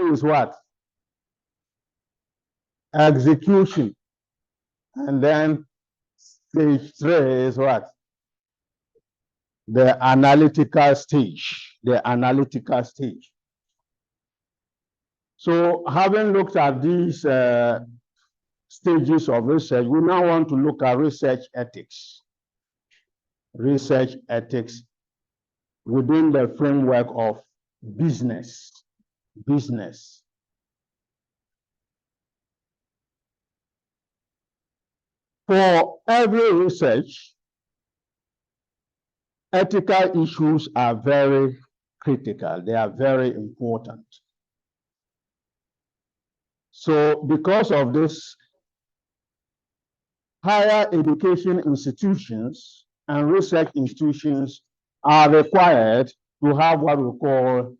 is what? Execution. And then stage 3 is what? The analytical stage. The analytical stage. So having looked at these stages of research, we now want to look at research ethics. Research ethics within the framework of business. Business. For every research, ethical issues are very critical. They are very important. So because of this, higher education institutions and research institutions are required to have what we call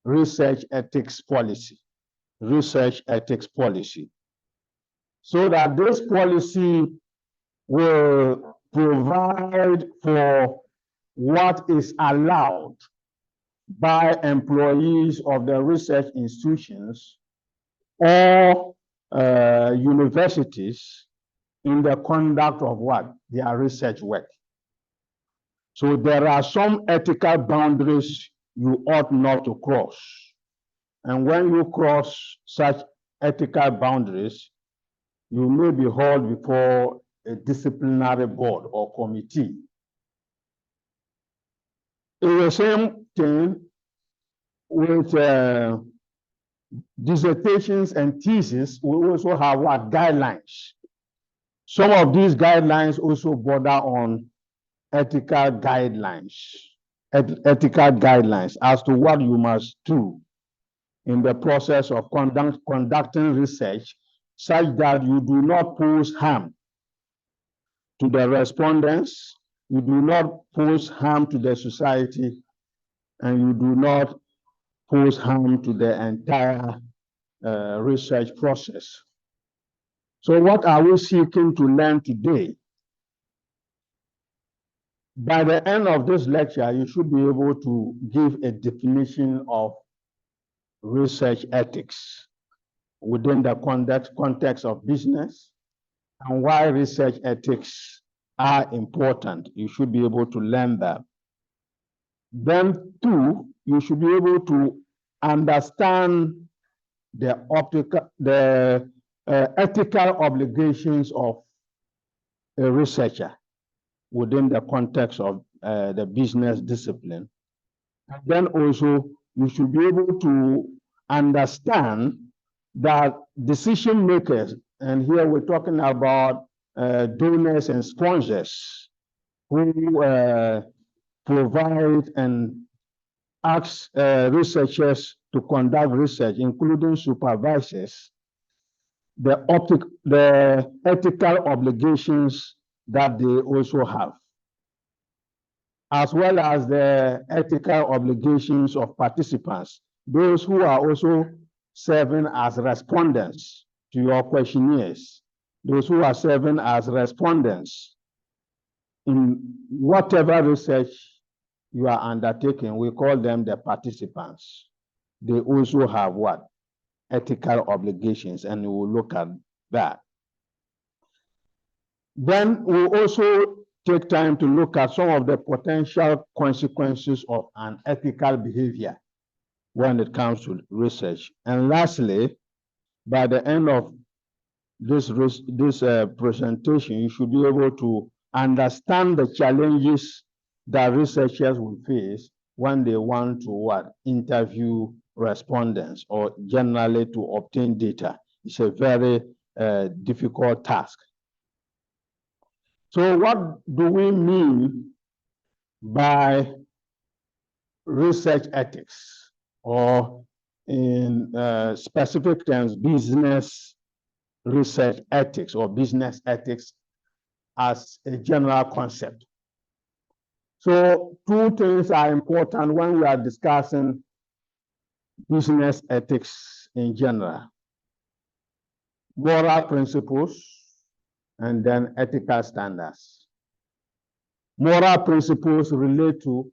research ethics policy. Research ethics policy. So that this policy will provide for what is allowed by employees of the research institutions or universities in the conduct of what? Their research work. So there are some ethical boundaries you ought not to cross. And when you cross such ethical boundaries, you may be hauled before a disciplinary board or committee. It's the same thing with dissertations and theses. We also have what? Guidelines. Some of these guidelines also border on ethical guidelines. Ethical guidelines as to what you must do in the process of conducting research, such that you do not pose harm to the respondents, you do not pose harm to the society, and you do not pose harm to the entire research process. So what are we seeking to learn today? By the end of this lecture, you should be able to give a definition of research ethics within the context of business and why research ethics are important. You should be able to learn that. Then, two, you should be able to understand the ethical obligations of a researcher within the context of the business discipline. And then also, you should be able to understand that decision makers, and here we're talking about donors and sponsors who provide and ask researchers to conduct research, including supervisors, the ethical obligations that they also have, as well as the ethical obligations of participants, those who are also serving as respondents to your questionnaires, those who are serving as respondents in whatever research you are undertaking. We call them the participants. They also have what? Ethical obligations, and we will look at that. Then we also take time to look at some of the potential consequences of an ethical behavior when it comes to research. And lastly, by the end of this presentation, you should be able to understand the challenges that researchers will face when they want to what? Interview respondents or generally to obtain data. It's a very difficult task. So what do we mean by research ethics, or in specific terms, business research ethics or business ethics as a general concept? So two things are important when we are discussing business ethics in general: moral principles and then ethical standards. Moral principles relate to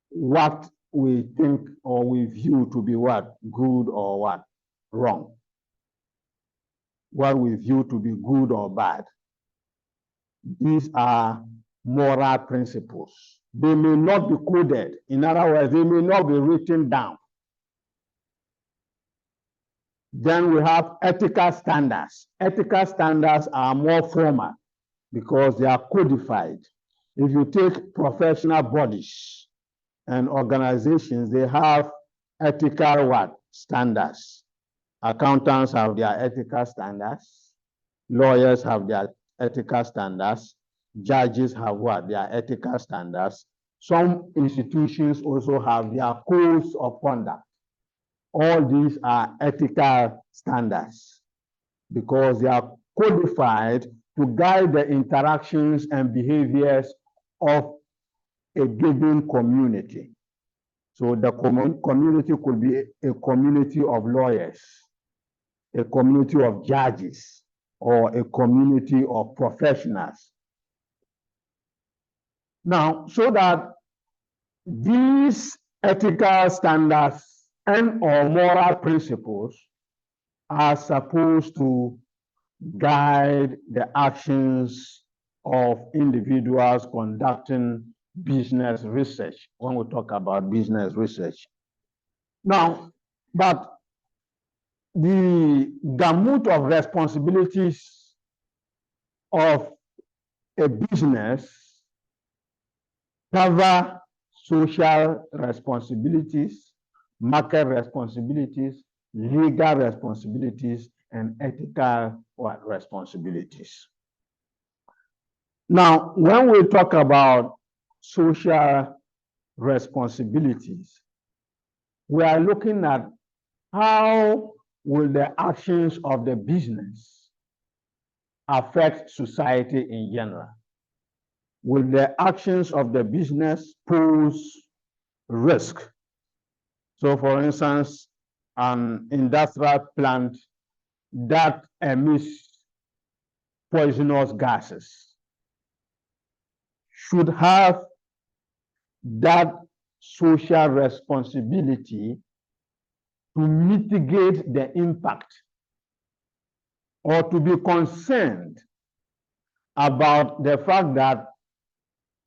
what we think or we view to be what? Good or what? Wrong. What we view to be good or bad. These are moral principles. They may not be coded. In other words, they may not be written down. Then we have ethical standards. Ethical standards are more formal because they are codified. If you take professional bodies and organizations, they have ethical what? Standards. Accountants have their ethical standards. Lawyers have their ethical standards. Judges have what? Their ethical standards. Some institutions also have their codes of conduct. All these are ethical standards because they are codified to guide the interactions and behaviors of a given community. So the community could be a community of lawyers, a community of judges, or a community of professionals. Now, so that these ethical standards and or moral principles are supposed to guide the actions of individuals conducting business research when we talk about business research. Now, but the gamut of responsibilities of a business cover social responsibilities, market responsibilities, legal responsibilities, and ethical responsibilities. Now, when we talk about social responsibilities, we are looking at how will the actions of the business affect society in general. Will the actions of the business pose risk? So, for instance, an industrial plant that emits poisonous gases should have that social responsibility to mitigate the impact or to be concerned about the fact that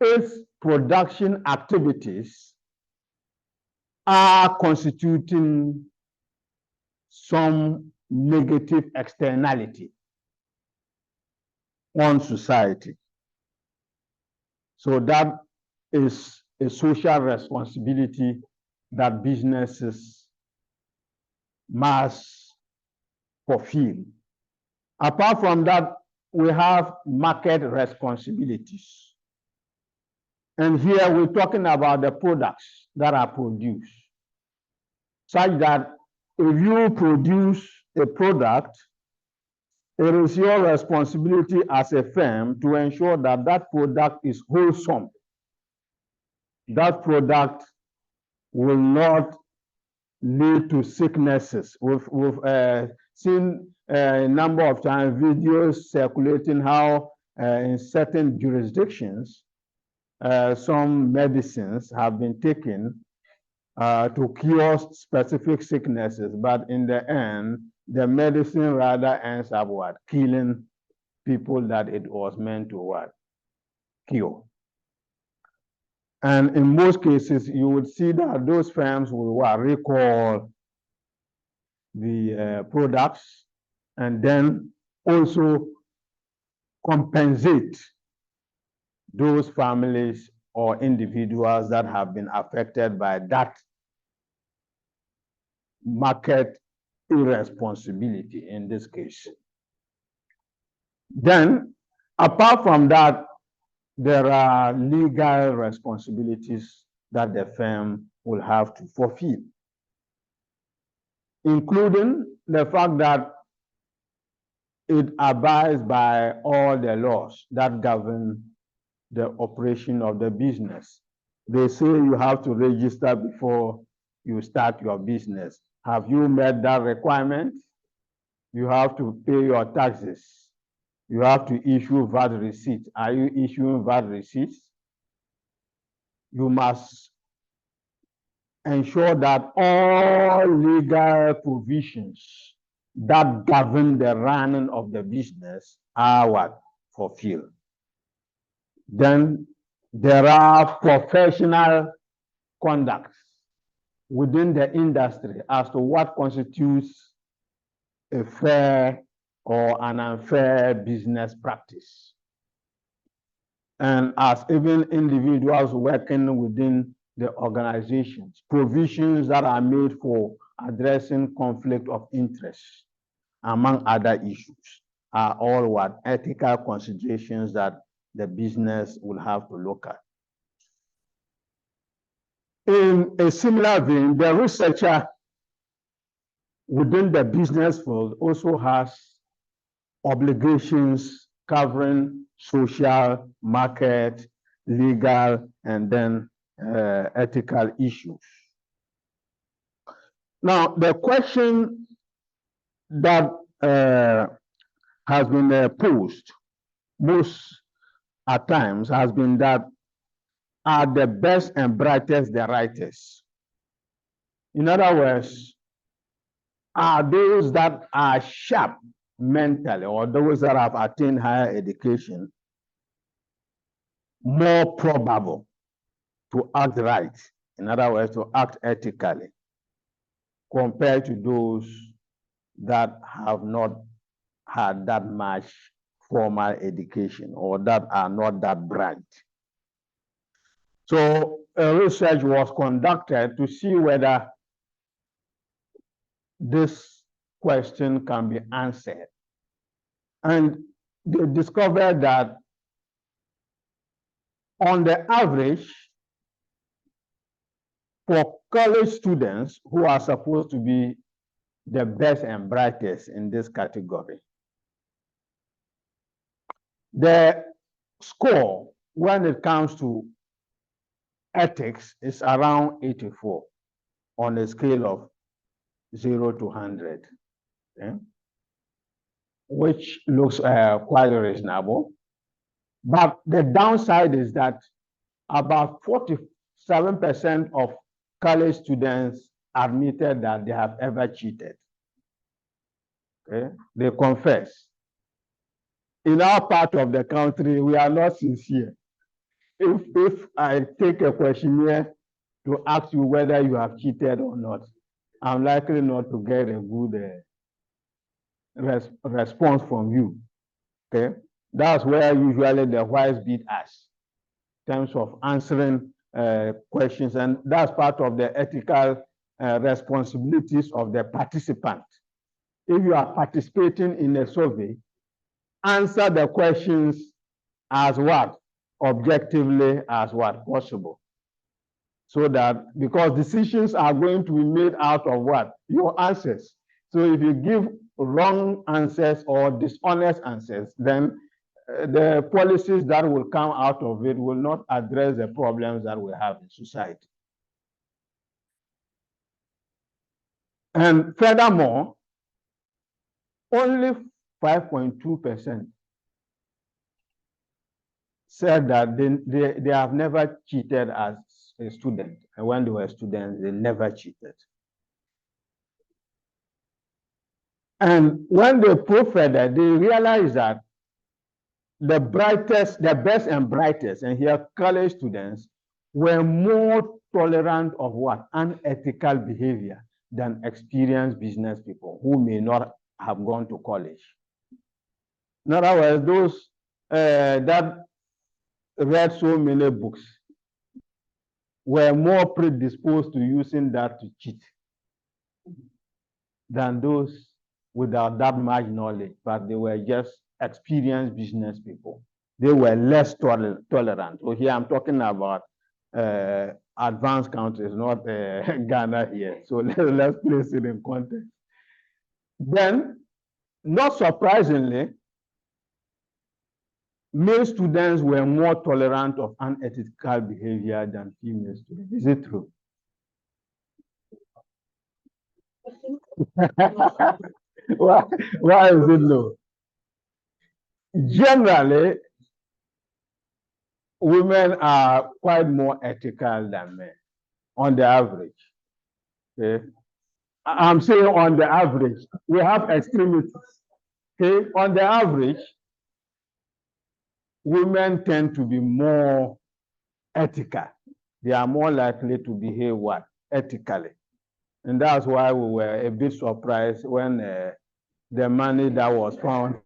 its production activities are constituting some negative externality on society. So that is a social responsibility that businesses must fulfill. Apart from that, we have market responsibilities. And here we're talking about the products that are produced, such that if you produce a product, it is your responsibility as a firm to ensure that that product is wholesome. That product will not lead to sicknesses. We've seen a number of times videos circulating how in certain jurisdictions, some medicines have been taken to cure specific sicknesses, but in the end, the medicine rather ends up what? Killing people that it was meant to what? Cure. And in most cases, you would see that those firms will what? Recall the products and then also compensate those families or individuals that have been affected by that market irresponsibility in this case. Then, apart from that, there are legal responsibilities that the firm will have to fulfill, including the fact that it abides by all the laws that govern the operation of the business. They say you have to register before you start your business. Have you met that requirement? You have to pay your taxes. You have to issue VAT receipts. Are you issuing VAT receipts? You must ensure that all legal provisions that govern the running of the business are what? Fulfilled. Then there are professional conducts within the industry as to what constitutes a fair or an unfair business practice. And as even individuals working within the organizations, provisions that are made for addressing conflict of interest, among other issues, are all what ethical considerations that the business will have to look at. In a similar vein, the researcher within the business field also has obligations covering social, market, legal, and then ethical issues. Now, the question that has been posed most at times has been that, are the best and brightest the writers? In other words, are those that are sharp mentally or those that have attained higher education more probable to act right? In other words, to act ethically compared to those that have not had that much formal education or that are not that bright. So a research was conducted to see whether this question can be answered. And they discovered that on the average, for college students who are supposed to be the best and brightest in this category, the score when it comes to ethics is around 84 on a scale of 0 to 100, okay? Which looks quite reasonable. But the downside is that about 47% of college students admitted that they have ever cheated. Okay? They confess. In our part of the country, we are not sincere. If I take a questionnaire to ask you whether you have cheated or not, I'm likely not to get a good response from you. Okay? That's where usually the wise beat us in terms of answering questions, and that's part of the ethical responsibilities of the participant. If you are participating in a survey, answer the questions as what? Objectively as what possible. So that, because decisions are going to be made out of what? Your answers. So if you give wrong answers or dishonest answers, then the policies that will come out of it will not address the problems that we have in society. And furthermore, only 5.2% said that they have never cheated as a student. And when they were students, they never cheated. And when they probe further, they realized that the best and brightest, and here college students, were more tolerant of what? Unethical behavior than experienced business people who may not have gone to college. In other words, those that read so many books were more predisposed to using that to cheat than those without that much knowledge, but they were just experienced business people. They were less tolerant. So here I'm talking about advanced countries, not Ghana here. So let's place it in context. Then, not surprisingly, male students were more tolerant of unethical behavior than female students. Is it true? Why is it low? Generally, women are quite more ethical than men on the average. Okay. I'm saying on the average, we have extremities. Okay, on the average, women tend to be more ethical. They are more likely to behave what? Ethically. And that's why we were a bit surprised when the money that was found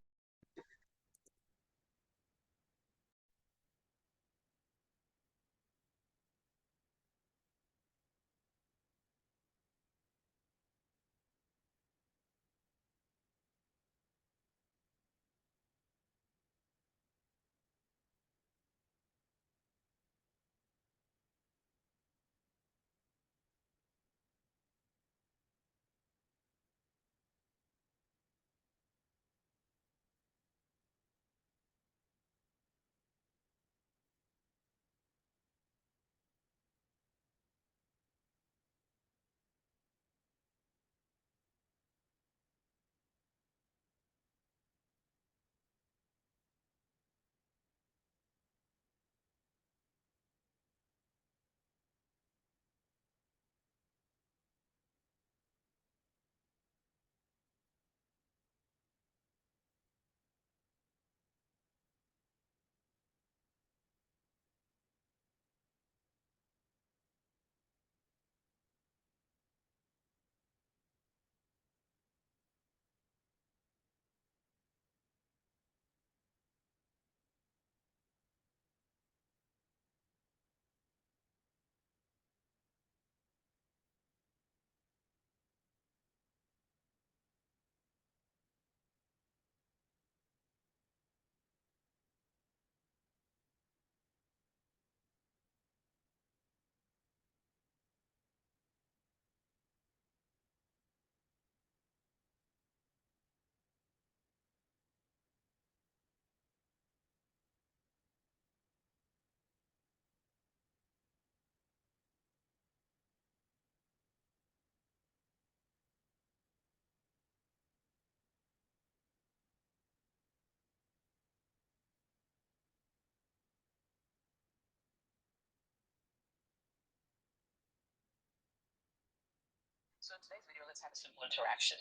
So in today's video, let's have a simple interaction.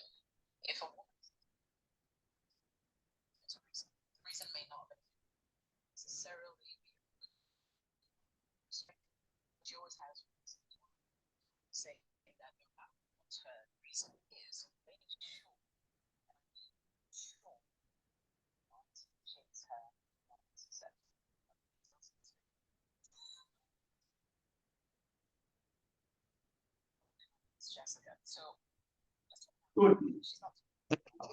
If a woman is a reason, the reason may not necessarily be she always has reasons why. Saying that no matter what her reason is, making sure not chase her success. It's Jessica. So good. she's not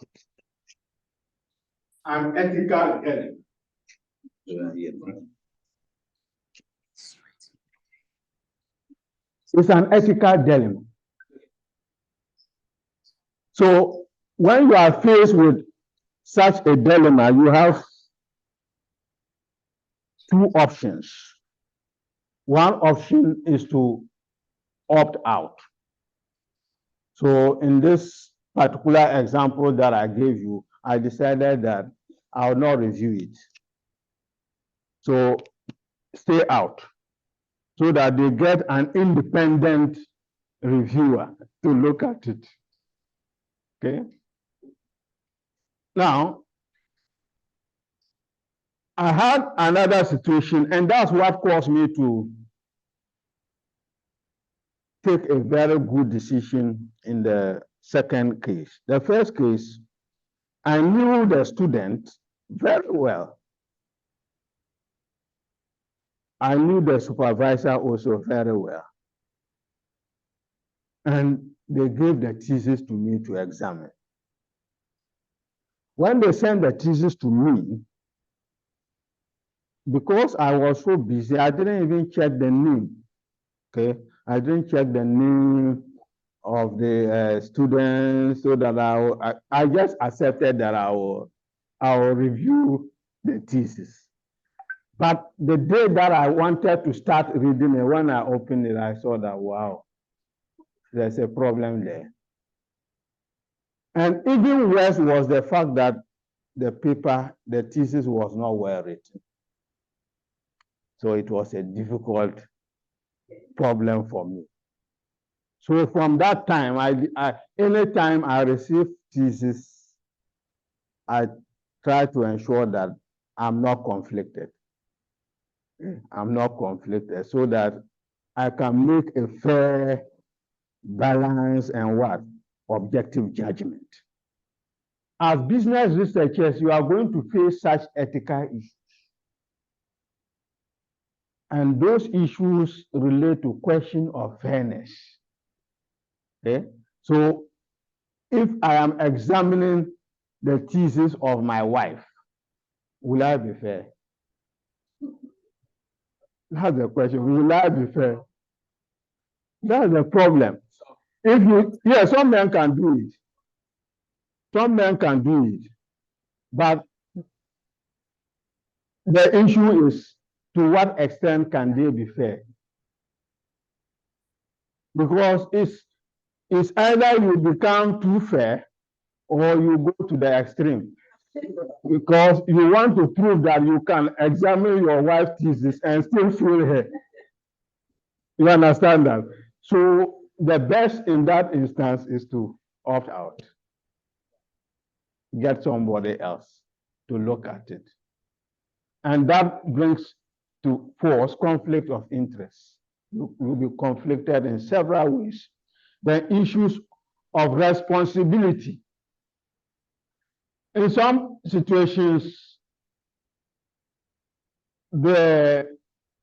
An ethical element. straight. It's an ethical dilemma. So when you are faced with such a dilemma, you have two options. One option is to opt out. So in this particular example that I gave you, I decided that I will not review it. So stay out so that they get an independent reviewer to look at it. Okay. Now, I had another situation, and that's what caused me to take a very good decision in the second case. The first case, I knew the student very well. I knew the supervisor also very well. And they gave the thesis to me to examine. When they sent the thesis to me, because I was so busy, I didn't even check the name. Okay, I didn't check the name of the students so that I just accepted that I will review the thesis. But the day that I wanted to start reading it, when I opened it, I saw that, wow, there's a problem there. And even worse was the fact that the paper, the thesis was not well written. So it was a difficult problem for me. So from that time, anytime I receive thesis, I try to ensure that I'm not conflicted. I'm not conflicted so that I can make a fair, balanced, and what? Objective judgment. As business researchers, you are going to face such ethical issues. And those issues relate to question of fairness. Okay? So if I am examining the thesis of my wife, will I be fair? That's the question. Will I be fair? That's the problem. If you, yeah, some men can do it. Some men can do it. But the issue is, to what extent can they be fair? Because it's either you become too fair or you go to the extreme. Because you want to prove that you can examine your wife's thesis and still feel her. You understand that? So the best in that instance is to opt out. Get somebody else to look at it. And that brings to force conflict of interest. You will be conflicted in several ways. The issues of responsibility. In some situations, the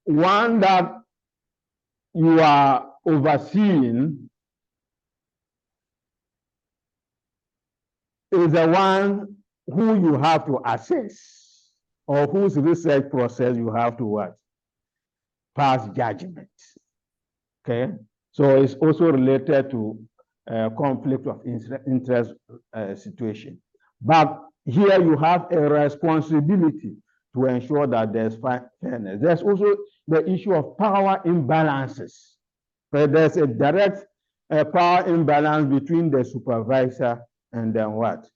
one that you are overseeing is the one who you have to assess, or whose research process you have to what? Pass judgment. Okay, so it's also related to conflict of interest situation. But here you have a responsibility to ensure that there's fairness. There's also the issue of power imbalances. But there's a direct power imbalance between the supervisor and then what?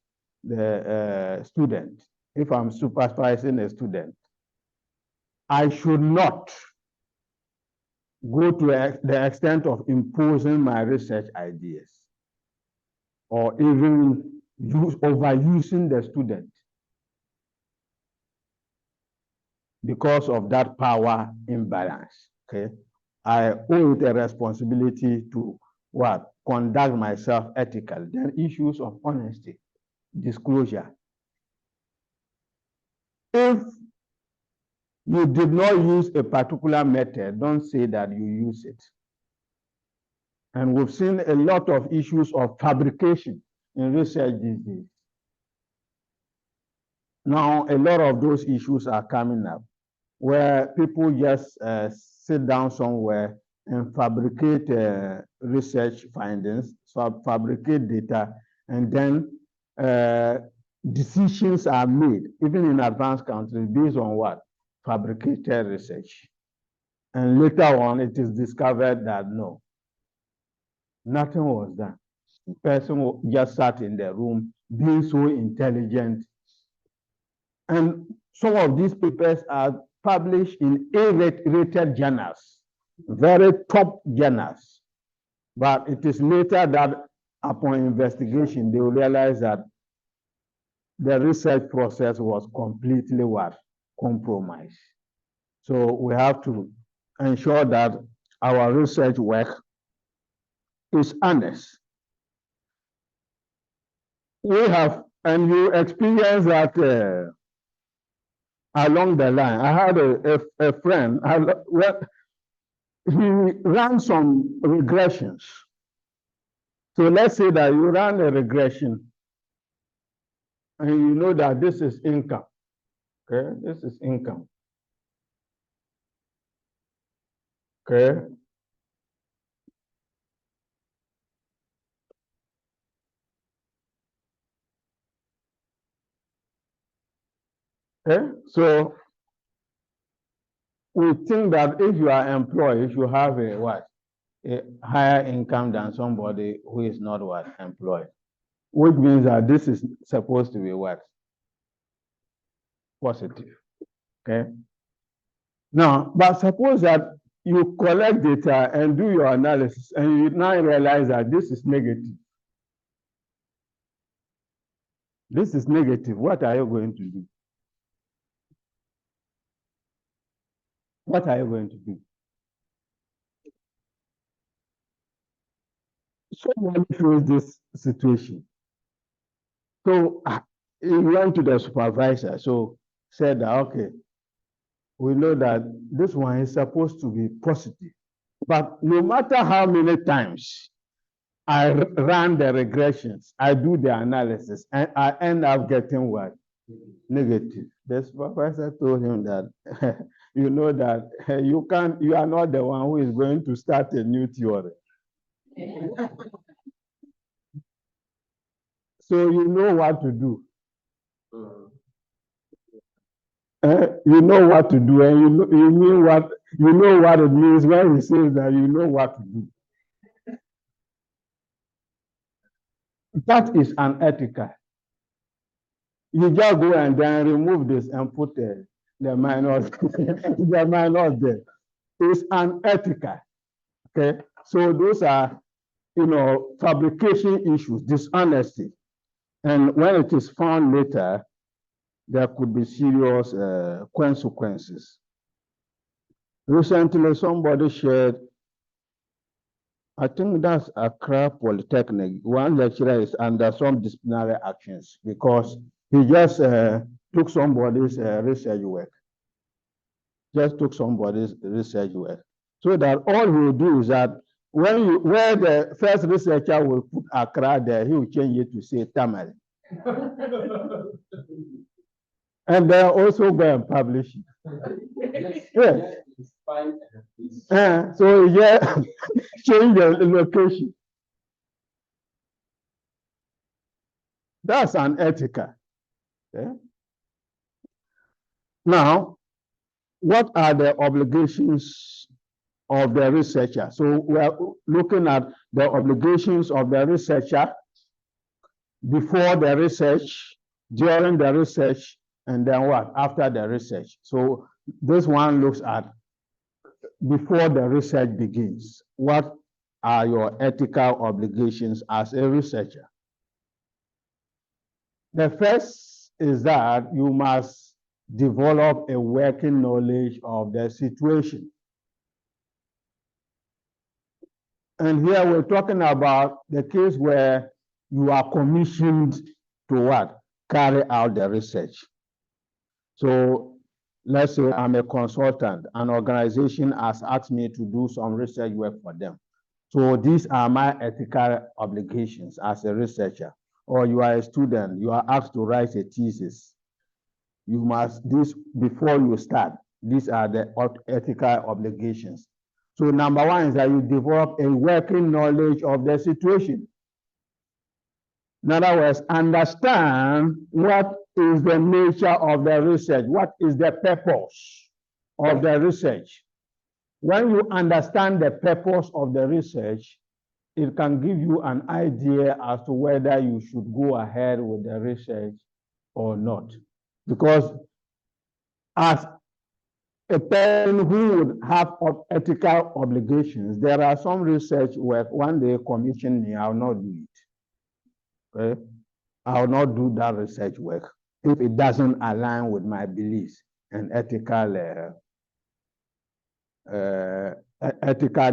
The student. If I'm supervising a student, I should not go to the extent of imposing my research ideas or even overusing the student because of that power imbalance. Okay, I owe it a responsibility to what? Conduct myself ethically. Then issues of honesty, disclosure. If you did not use a particular method, don't say that you use it. And we've seen a lot of issues of fabrication in research these days. Now, a lot of those issues are coming up where people just sit down somewhere and fabricate research findings, fabricate data, and then decisions are made, even in advanced countries, based on what? Fabricated research. And later on, it is discovered that no, nothing was done. The person just sat in the room being so intelligent. And some of these papers are published in A-rated journals, very top journals. But it is later that upon investigation, they will realize that the research process was completely what? Compromised. So we have to ensure that our research work is honest. We have, and you experience that along the line. I had a friend, he ran some regressions. So let's say that you run a regression and you know that this is income. Okay, this is income. Okay. Okay, so we think that if you are employed, you have a what? A higher income than somebody who is not what? Employed. Which means that this is supposed to be what? Positive. Okay. Now, but suppose that you collect data and do your analysis, and you now realize that this is negative. This is negative. What are you going to do? What are you going to do? Someone feels this situation. So he went to the supervisor. So said that, okay, we know that this one is supposed to be positive. But no matter how many times I ran the regressions, I do the analysis, and I end up getting what? Negative. The supervisor told him that you know that you are not the one who is going to start a new theory. So you know what to do. You know what to do, and you know what it means when he says that you know what to do. That is unethical. You just go and then remove this and put the minus the minus there. It's unethical. Okay, so those are fabrication issues, dishonesty, and when it is found later, there could be serious consequences. Recently, somebody shared, I think that's Accra Polytechnic. One lecturer is under some disciplinary actions because he just took somebody's research work. Just took somebody's research work. So that all he will do is that where the first researcher will put Accra there, he will change it to say Tamale. And then also go and publish it. Yes. So yeah, change the location. That's unethical. Okay? Now, what are the obligations of the researcher? So we are looking at the obligations of the researcher before the research, during the research, and then what? After the research. So this one looks at before the research begins. What are your ethical obligations as a researcher? The first is that you must develop a working knowledge of the situation. And here we're talking about the case where you are commissioned to what? Carry out the research. So let's say I'm a consultant, an organization has asked me to do some research work for them. So these are my ethical obligations as a researcher. Or you are a student, you are asked to write a thesis. You must, before you start, these are the ethical obligations. So number one is that you develop a working knowledge of the situation. In other words, understand what is the nature of the research, what is the purpose of the research. When you understand the purpose of the research, it can give you an idea as to whether you should go ahead with the research or not. Because as a person who would have ethical obligations, there are some research work, when they commission me, I will not do it. Okay? I will not do that research work if it doesn't align with my beliefs and ethical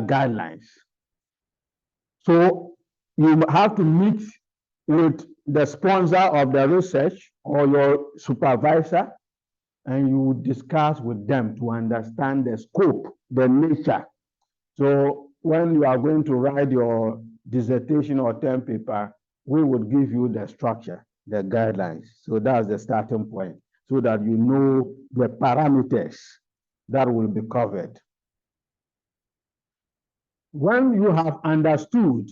guidelines. So you have to meet with the sponsor of the research or your supervisor, and you discuss with them to understand the scope, the nature. So when you are going to write your dissertation or term paper, we would give you the structure, the guidelines. So that's the starting point, so that you know the parameters that will be covered. When you have understood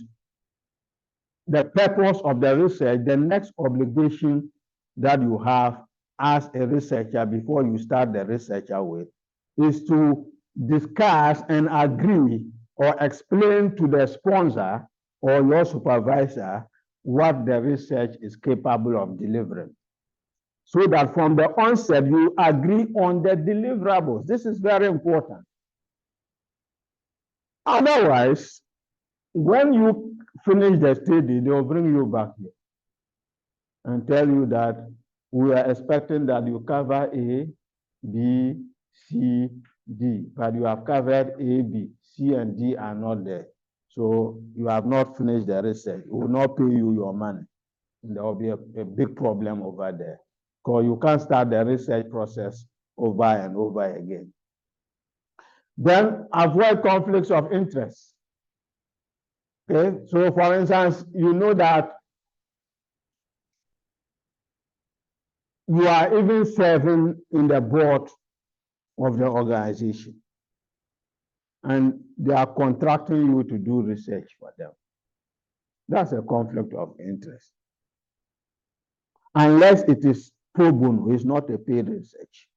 the purpose of the research, the next obligation that you have as a researcher before you start the researcher with is to discuss and agree or explain to the sponsor or your supervisor what the research is capable of delivering. So that from the onset, you agree on the deliverables. This is very important. Otherwise, when you finish the study, they'll bring you back here and tell you that we are expecting that you cover A, B, C, D, but you have covered A, B, C, and D are not there. So you have not finished the research. We will not pay you your money. And there will be a big problem over there because you can't start the research process over and over again. Then avoid conflicts of interest. Okay, so for instance, you know that you are even serving in the board of the organization, and they are contracting you to do research for them. That's a conflict of interest. Unless it is pro bono, it's not a paid research.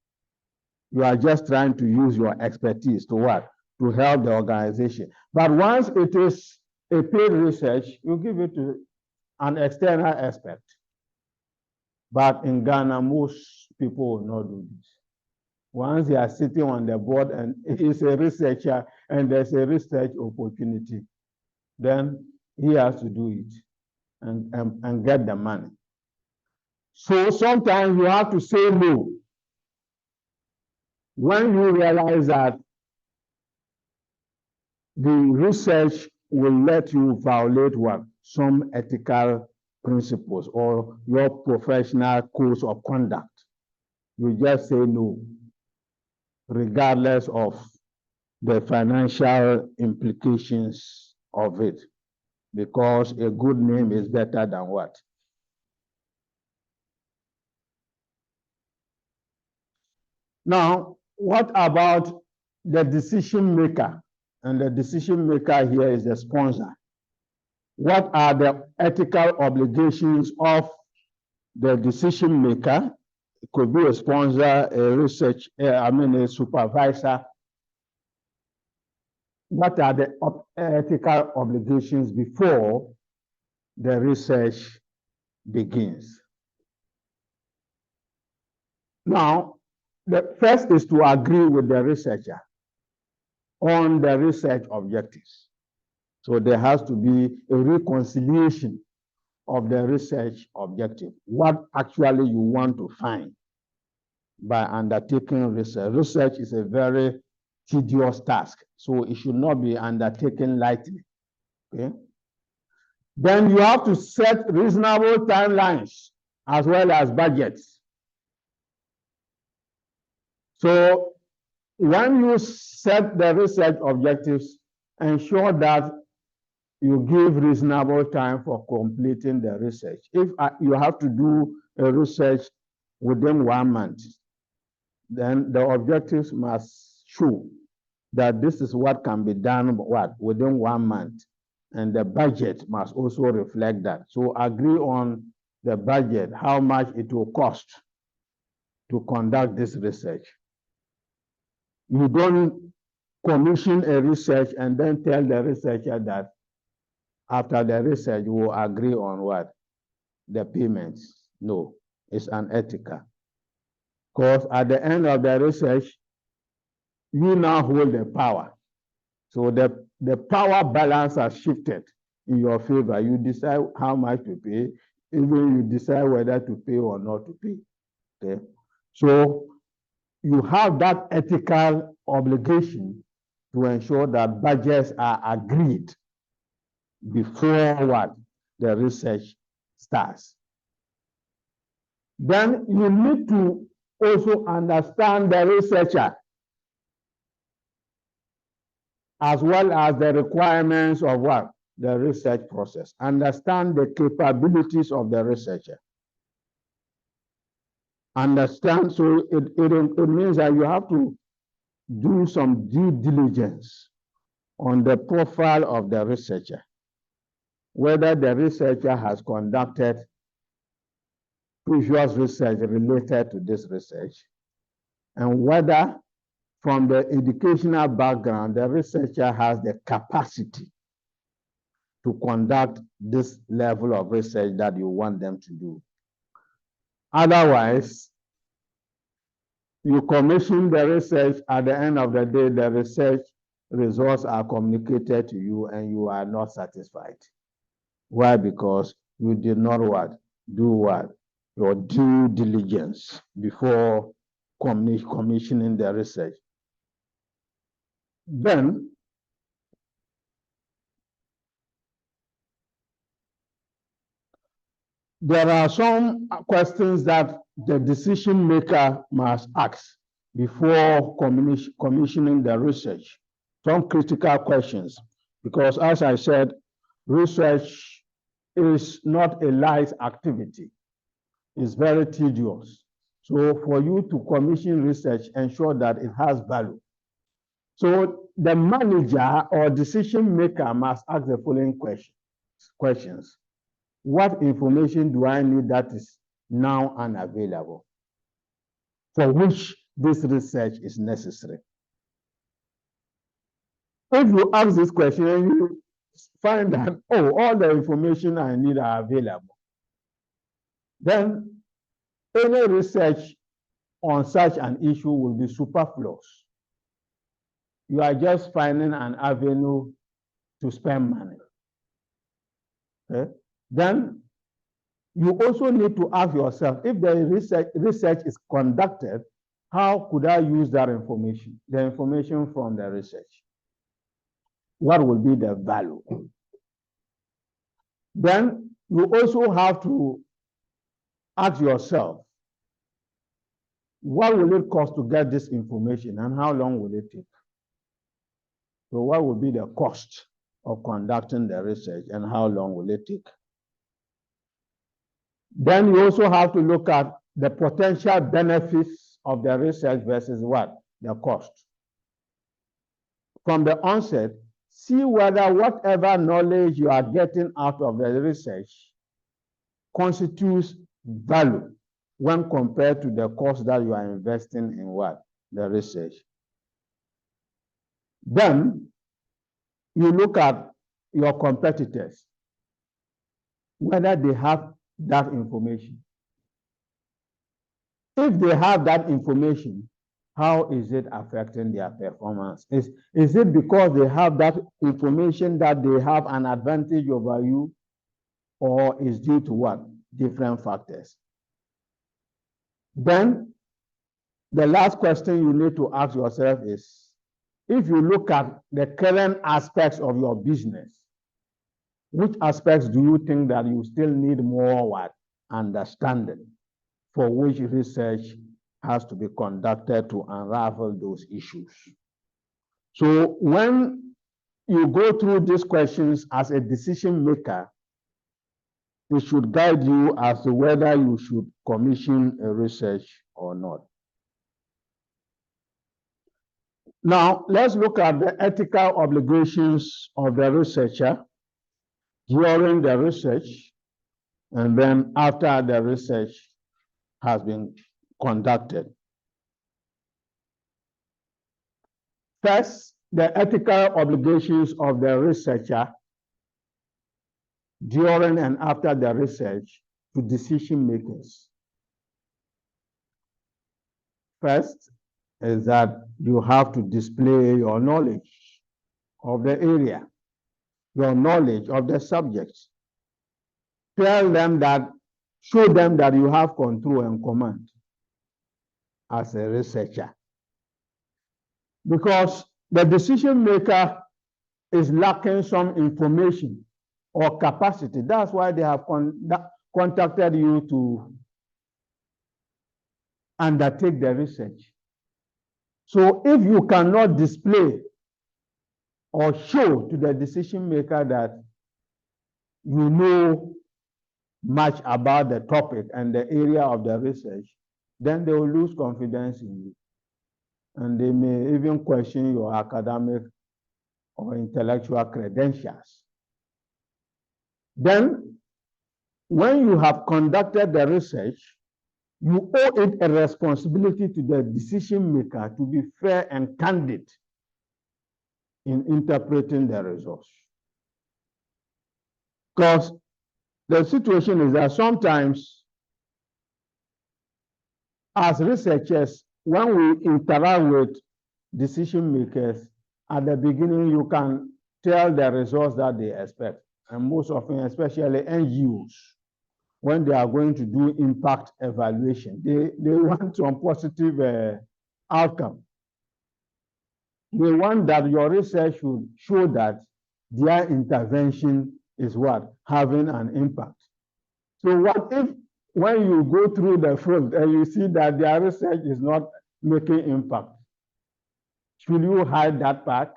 You are just trying to use your expertise to what? To help the organization. But once it is a paid research, you give it to an external expert. But in Ghana, most people will not do this. Once they are sitting on the board and he's a researcher and there's a research opportunity, then he has to do it and get the money. So sometimes you have to say no. When you realize that the research will let you violate what? Some ethical principles or your professional codes of conduct, you just say no, regardless of the financial implications of it, because a good name is better than what? Now, what about the decision maker? And the decision maker here is the sponsor. What are the ethical obligations of the decision maker? It could be a sponsor, a supervisor. What are the ethical obligations before the research begins? Now, the first is to agree with the researcher on the research objectives. So there has to be a reconciliation of the research objective, what actually you want to find by undertaking research. Research is a very tedious task, so it should not be undertaken lightly. Okay? Then you have to set reasonable timelines as well as budgets. So when you set the research objectives, ensure that you give reasonable time for completing the research. If you have to do a research within 1 month, then the objectives must show that this is what can be done within 1 month. And the budget must also reflect that. So agree on the budget, how much it will cost to conduct this research. You don't commission a research and then tell the researcher that after the research you will agree on what? The payments. No, it's unethical. Because at the end of the research, you now hold the power. So the power balance has shifted in your favor. You decide how much to pay, even you decide whether to pay or not to pay. Okay? So you have that ethical obligation to ensure that budgets are agreed before what? The research starts. Then you need to also understand the researcher as well as the requirements of what? The research process. Understand the capabilities of the researcher. Understand, so it means that you have to do some due diligence on the profile of the researcher, whether the researcher has conducted previous research related to this research, and whether from the educational background, the researcher has the capacity to conduct this level of research that you want them to do. Otherwise, you commission the research, at the end of the day, the research results are communicated to you and you are not satisfied. Why? Because you did not what? Do what? Your due diligence before commissioning the research. Then, there are some questions that the decision maker must ask before commissioning the research. Some critical questions, because as I said, research is not a light activity. It's very tedious. So for you to commission research, ensure that it has value. So the manager or decision maker must ask the following questions. What information do I need that is now unavailable, for which this research is necessary? If you ask this question and you find that, oh, all the information I need are available, then any research on such an issue will be superfluous. You are just finding an avenue to spend money. Okay? Then you also need to ask yourself, if the research is conducted, how could I use that information, the information from the research? What will be the value? Then you also have to ask yourself, what will it cost to get this information and how long will it take? So what will be the cost of conducting the research and how long will it take? Then you also have to look at the potential benefits of the research versus what? The cost. From the onset, see whether whatever knowledge you are getting out of the research constitutes value when compared to the cost that you are investing in what? The research. Then you look at your competitors, whether they have that information. If they have that information, how is it affecting their performance? Is it because they have that information that they have an advantage over you, or is due to what? Different factors. Then the last question you need to ask yourself is, if you look at the current aspects of your business, which aspects do you think that you still need more what? Understanding, for which research has to be conducted to unravel those issues. So when you go through these questions as a decision maker, it should guide you as to whether you should commission a research or not. Now, let's look at the ethical obligations of the researcher during the research and then after the research has been conducted. First, the ethical obligations of the researcher during and after the research to decision makers. First is that you have to display your knowledge of the area, your knowledge of the subject. Tell them that, show them that you have control and command as a researcher. Because the decision maker is lacking some information or capacity. That's why they have contacted you to undertake the research. So if you cannot display or show to the decision maker that you know much about the topic and the area of the research, then they will lose confidence in you. And they may even question your academic or intellectual credentials. Then, when you have conducted the research, you owe it a responsibility to the decision maker to be fair and candid in interpreting the results. Because the situation is that sometimes, as researchers, when we interact with decision makers, at the beginning, you can tell the results that they expect. And most often, especially NGOs, when they are going to do impact evaluation, they want some positive outcome. They want that your research should show that their intervention is what? Having an impact. So what if when you go through the field and you see that their research is not making impact? Should you hide that part?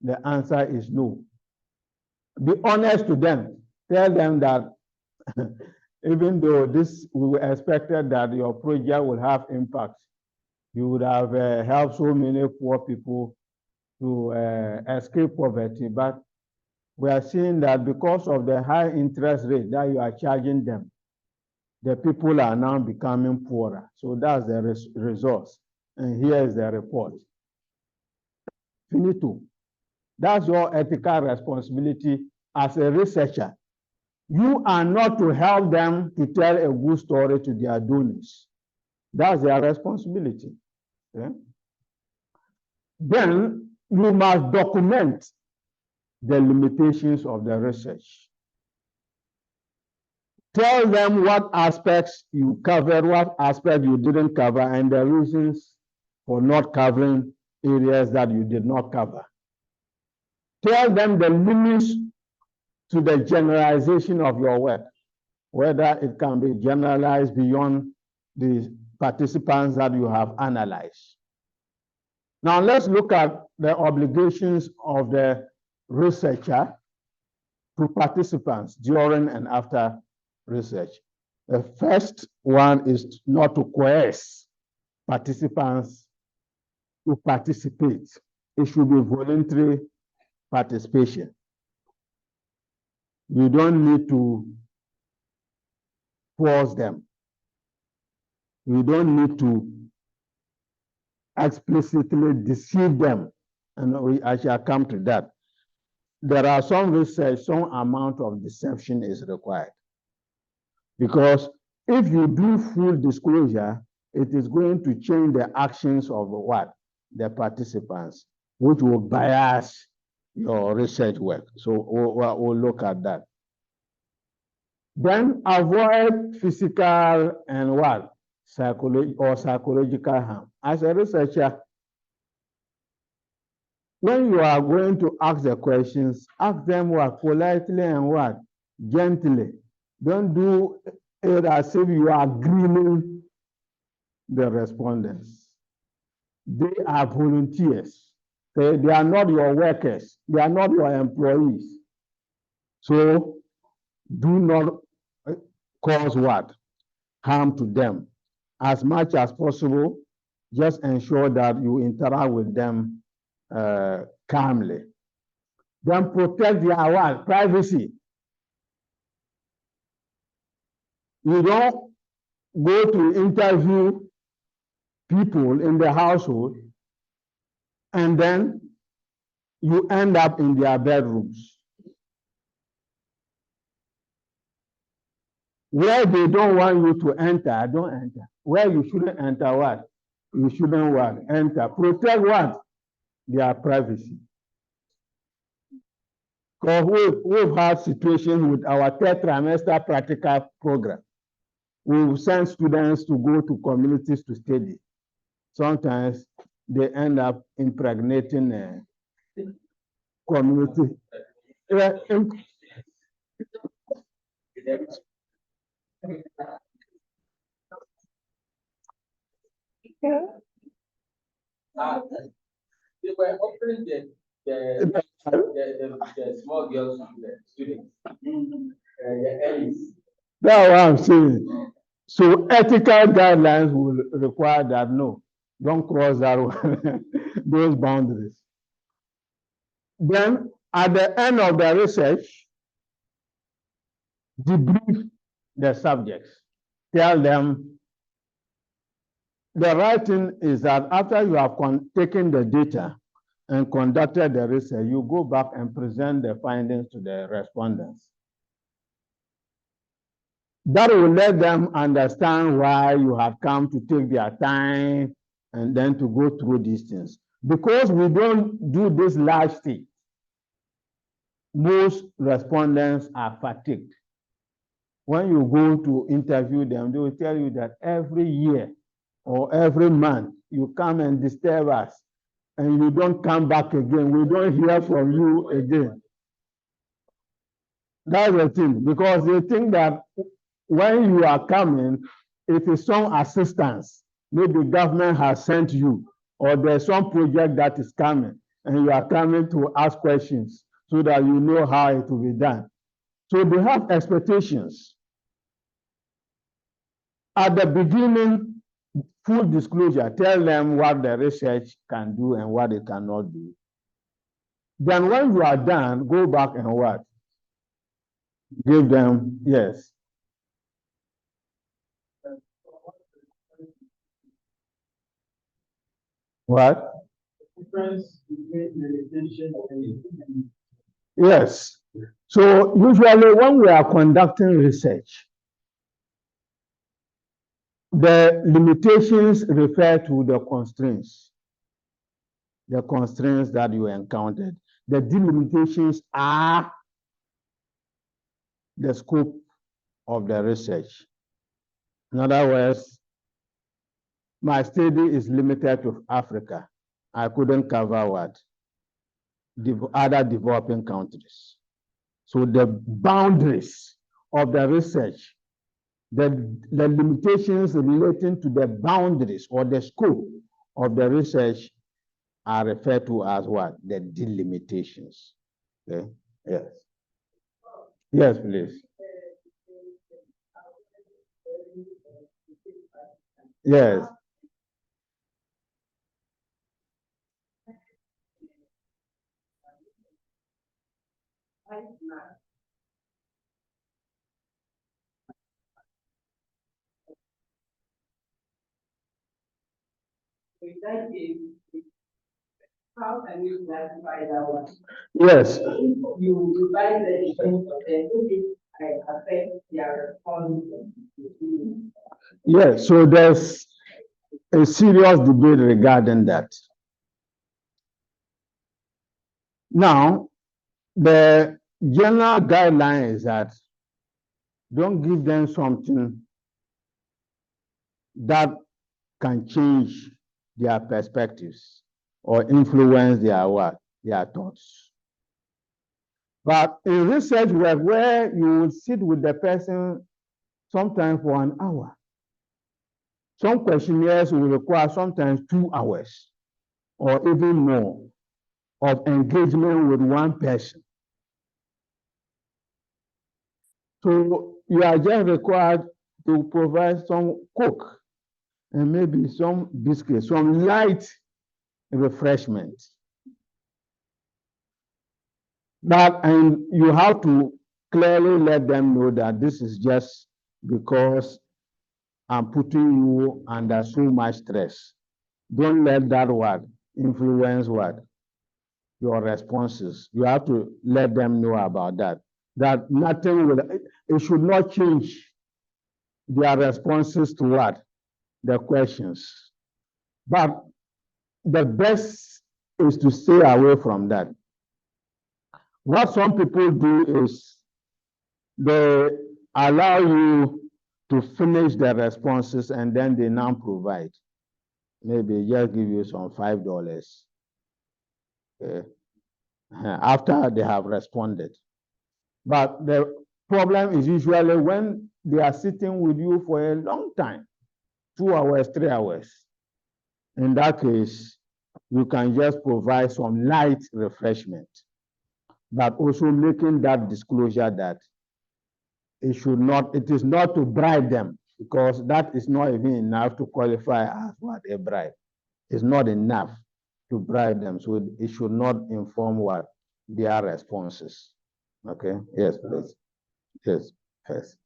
The answer is no. Be honest to them. Tell them that even though we expected that your project will have impact, you would have helped so many poor people to escape poverty, but we are seeing that because of the high interest rate that you are charging them, the people are now becoming poorer. So that's the results. And here is the report. Finito. That's your ethical responsibility as a researcher. You are not to help them to tell a good story to their donors. That's their responsibility. Okay? Then you must document the limitations of the research. Tell them what aspects you covered, what aspects you didn't cover, and the reasons for not covering areas that you did not cover. Tell them the limits to the generalization of your work, whether it can be generalized beyond the participants that you have analyzed. Now let's look at the obligations of the researcher to participants during and after research. The first one is not to coerce participants to participate. It should be voluntary participation. You don't need to force them. You don't need to explicitly deceive them. And I shall come to that. There are some research, some amount of deception is required. Because if you do full disclosure, it is going to change the actions of what? The participants, which will bias your research work. So we'll look at that. Then avoid physical and what? Psychological harm. As a researcher, when you are going to ask the questions, ask them what? Politely and what? Gently. Don't do it as if you are grilling the respondents. They are volunteers. Okay? They are not your workers. They are not your employees. So do not cause what? Harm to them. As much as possible, just ensure that you interact with them calmly. Then protect their what? Privacy. You don't go to interview people in the household and then you end up in their bedrooms. Where they don't want you to enter, don't enter. Where you shouldn't enter, what? You shouldn't what? Enter. Protect what? Their privacy. Because we've had situations with our third trimester practical program. We've sent students to go to communities to study. Sometimes they end up impregnating a community. They were offering the small girls to the students. That's what I'm saying. So ethical guidelines will require that no, don't cross that one, those boundaries. Then at the end of the research, debrief the subjects. Tell them the right thing is that after you have taken the data and conducted the research, you go back and present the findings to the respondents. That will let them understand why you have come to take their time and then to go through these things. Because we don't do this large state, most respondents are fatigued. When you go to interview them, they will tell you that every year or every month you come and disturb us and you don't come back again. We don't hear from you again. That's the thing, because they think that when you are coming, it is some assistance. Maybe government has sent you, or there's some project that is coming, and you are coming to ask questions so that you know how it will be done. So they have expectations. At the beginning, full disclosure, tell them what the research can do and what it cannot do. Then when you are done, go back and what? Give them, yes. What? Difference between limitation and Yes. So usually when we are conducting research, the limitations refer to the constraints that you encountered. The delimitations are the scope of the research. In other words, my study is limited to Africa. I couldn't cover what? Other developing countries. So the boundaries of the research, the limitations relating to the boundaries or the scope of the research are referred to as what? The delimitations. Okay? Yes. Yes, please. Yes. in that case, how can you classify that one? Yes. You divide the difference of them, which affect their response. Yes. So there's a serious debate regarding that. Now, the general guideline is that don't give them something that can change their perspectives or influence their what? Their thoughts. But in research work where you will sit with the person sometimes for an hour, some questionnaires will require sometimes 2 hours or even more of engagement with one person. So you are just required to provide some coke and maybe some biscuits, some light refreshment. And you have to clearly let them know that this is just because I'm putting you under so much stress. Don't let that word influence what? Your responses. You have to let them know about that. That nothing will, it should not change their responses to what? The questions. But the best is to stay away from that. What some people do is they allow you to finish the responses and then they now provide. Maybe just give you some $5 after they have responded. But the problem is usually when they are sitting with you for a long time, 2 hours, 3 hours. In that case, you can just provide some light refreshment, but also making that disclosure that it is not to bribe them, because that is not even enough to qualify as what? A bribe. It's not enough to bribe them. So it should not inform what? Their responses. Okay? Yes, please. Yes, yes.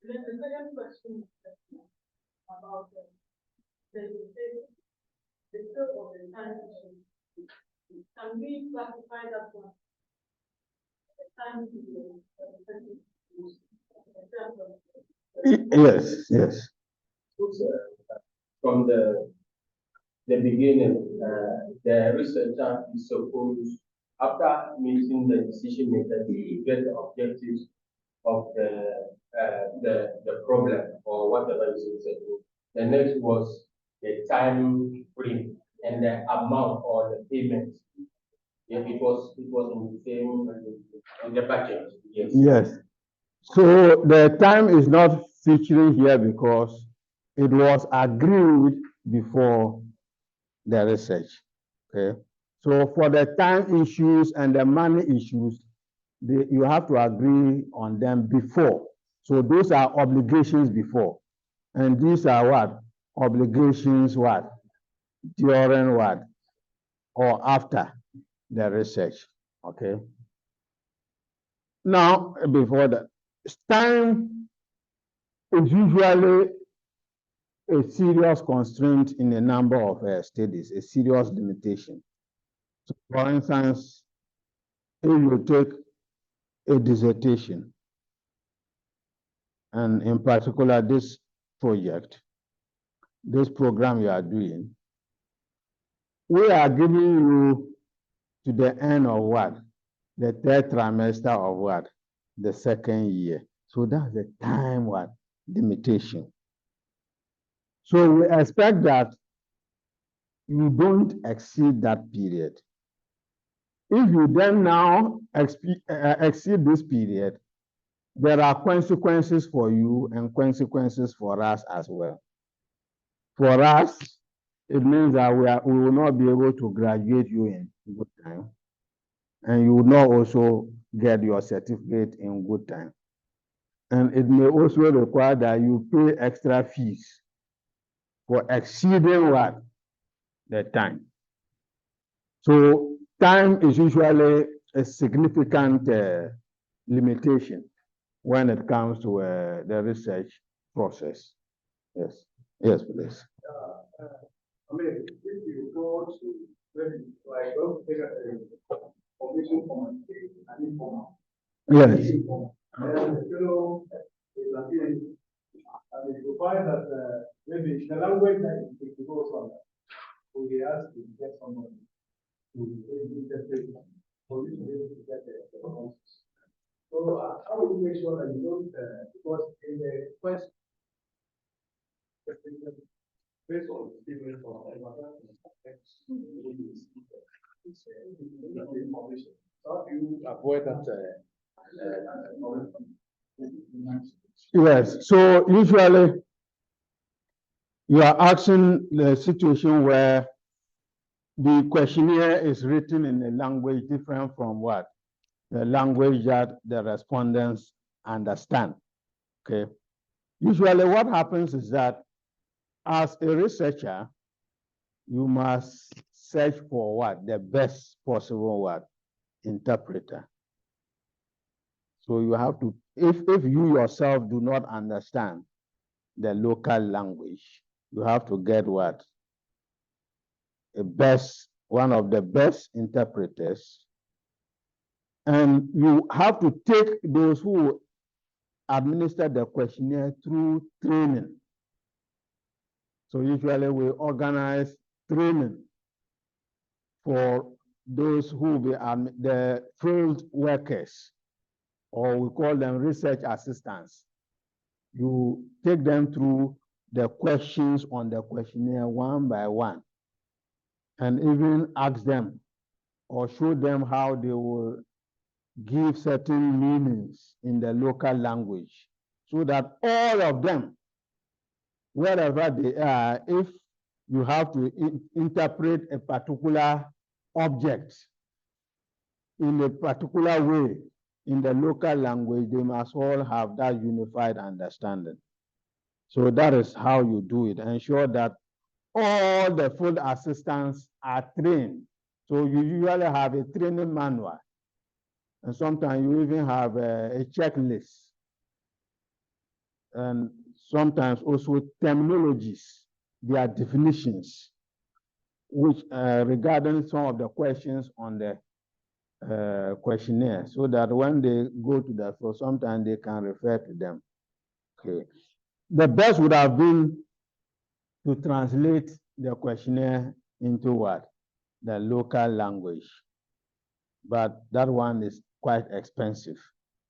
Then the second question is about the scope of the time. Can we classify that one? The time period, Yes, yes. From the beginning, the researcher is supposed, after meeting the decision maker, to get the objectives of the problem or whatever is researching. The next was the time frame and the amount or the payment. Yeah, it was in the same in the budget. Yes. Yes. So the time is not featuring here because it was agreed before the research. Okay. So for the time issues and the money issues, you have to agree on them before. So those are obligations before. And these are what? Obligations what? During what? Or after the research. Okay. Now, before that, time is usually a serious constraint in a number of studies, a serious limitation. So for instance, if you take a dissertation, and in particular this project, this program you are doing, we are giving you to the end of what? The third trimester of what? The second year. So that's the time what? Limitation. So we expect that you don't exceed that period. If you then now exceed this period, there are consequences for you and consequences for us as well. For us, it means that we will not be able to graduate you in good time, and you will not also get your certificate in good time. And it may also require that you pay extra fees for exceeding what? The time. So time is usually a significant limitation when it comes to the research process. Yes, yes, please. I mean, if you go to maybe like don't take a commission from an informal. Yes. And the fellow is appealing, and if you find that maybe the language that it goes on, so he has to get someone to interpret for you to be able to get the responses. So how will you make sure that you don't because in the question based on statements or information. How do you avoid that? Yes. So usually you are asking the situation where the questionnaire is written in a language different from what? The language that the respondents understand. Okay. Usually what happens is that as a researcher, you must search for what? The best possible what? Interpreter. So you have to, if you yourself do not understand the local language, you have to get what? One of the best interpreters. And you have to take those who administer the questionnaire through training. So usually we organize training for those who be the field workers, or we call them research assistants. You take them through the questions on the questionnaire one by one, and even ask them or show them how they will give certain meanings in the local language, so that all of them, wherever they are, if you have to interpret a particular object in a particular way in the local language, they must all have that unified understanding. So that is how you do it. Ensure that all the field assistants are trained. So you usually have a training manual. And sometimes you even have a checklist. And sometimes also terminologies, their definitions. which regarding some of the questions on the questionnaire, so that when they go to that, for sometimes they can refer to them. Okay. The best would have been to translate the questionnaire into what? The local language. But that one is quite expensive.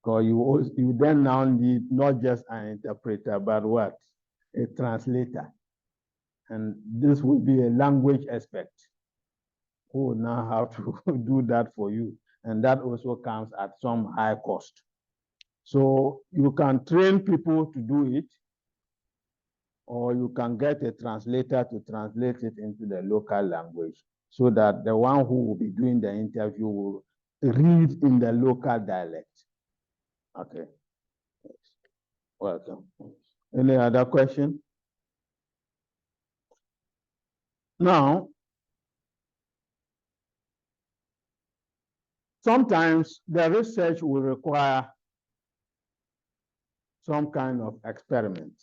Because you then now need not just an interpreter, but what? A translator. And this will be a language expert who will now have to do that for you. And that also comes at some high cost. So you can train people to do it, or you can get a translator to translate it into the local language, so that the one who will be doing the interview will read in the local dialect. Okay. Welcome. Any other question? Now, sometimes the research will require some kind of experiment,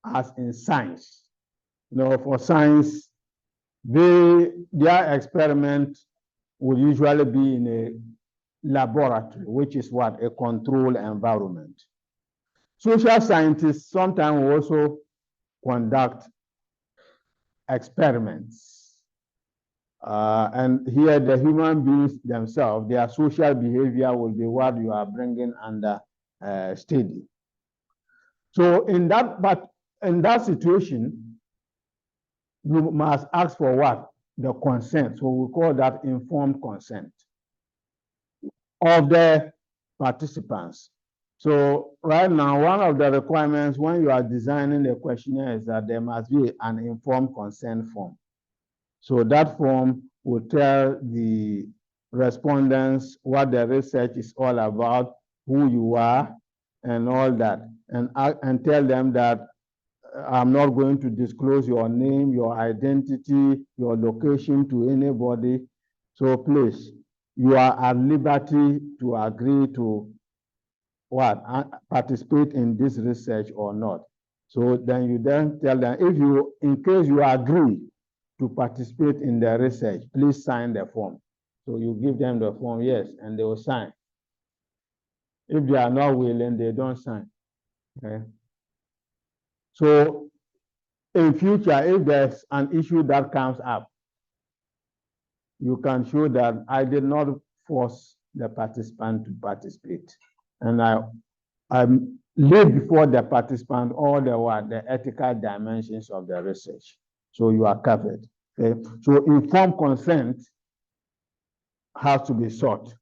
as in science. You know, for science, their experiment will usually be in a laboratory, which is what? A controlled environment. Social scientists sometimes will also conduct experiments. And here the human beings themselves, their social behavior will be what you are bringing under study. So in that situation, you must ask for what? The consent. So we call that informed consent of the participants. So right now, one of the requirements when you are designing the questionnaire is that there must be an informed consent form. So that form will tell the respondents what the research is all about, who you are, and all that, and tell them that I'm not going to disclose your name, your identity, your location to anybody. So please, you are at liberty to agree to what? Participate in this research or not. So then you then tell them, in case you agree to participate in the research, please sign the form. So you give them the form, yes, and they will sign. If they are not willing, they don't sign. Okay. So in future, if there's an issue that comes up, you can show that I did not force the participant to participate. And I laid before the participant all the ethical dimensions of the research. So you are covered. Okay? So informed consent has to be sought.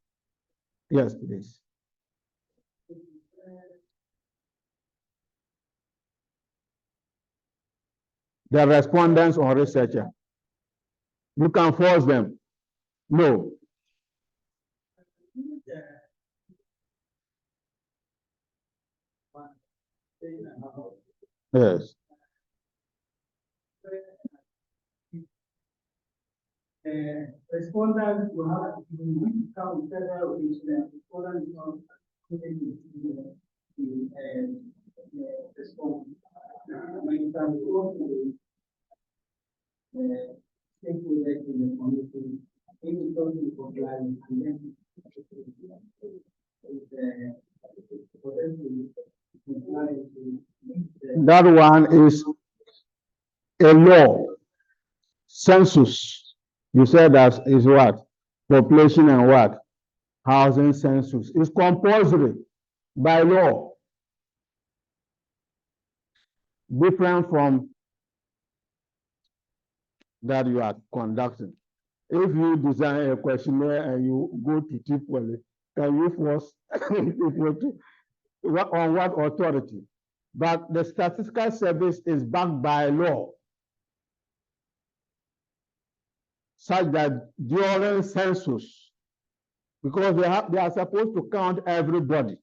Yes, please. The respondents or researcher. You can force them. No. Yes. Respondents will have to come with several occasions. Respondents will respond. We can go to stakeholders in the community, maybe talking for clients, and then that one is a law. Census. You said that is what? Population and what? Housing census. It's compulsory by law. Different from that you are conducting. If you design a questionnaire and you go to Tripoli, can you force people to, on what authority? But the statistical service is backed by law, such that during census, because they are supposed to count everybody.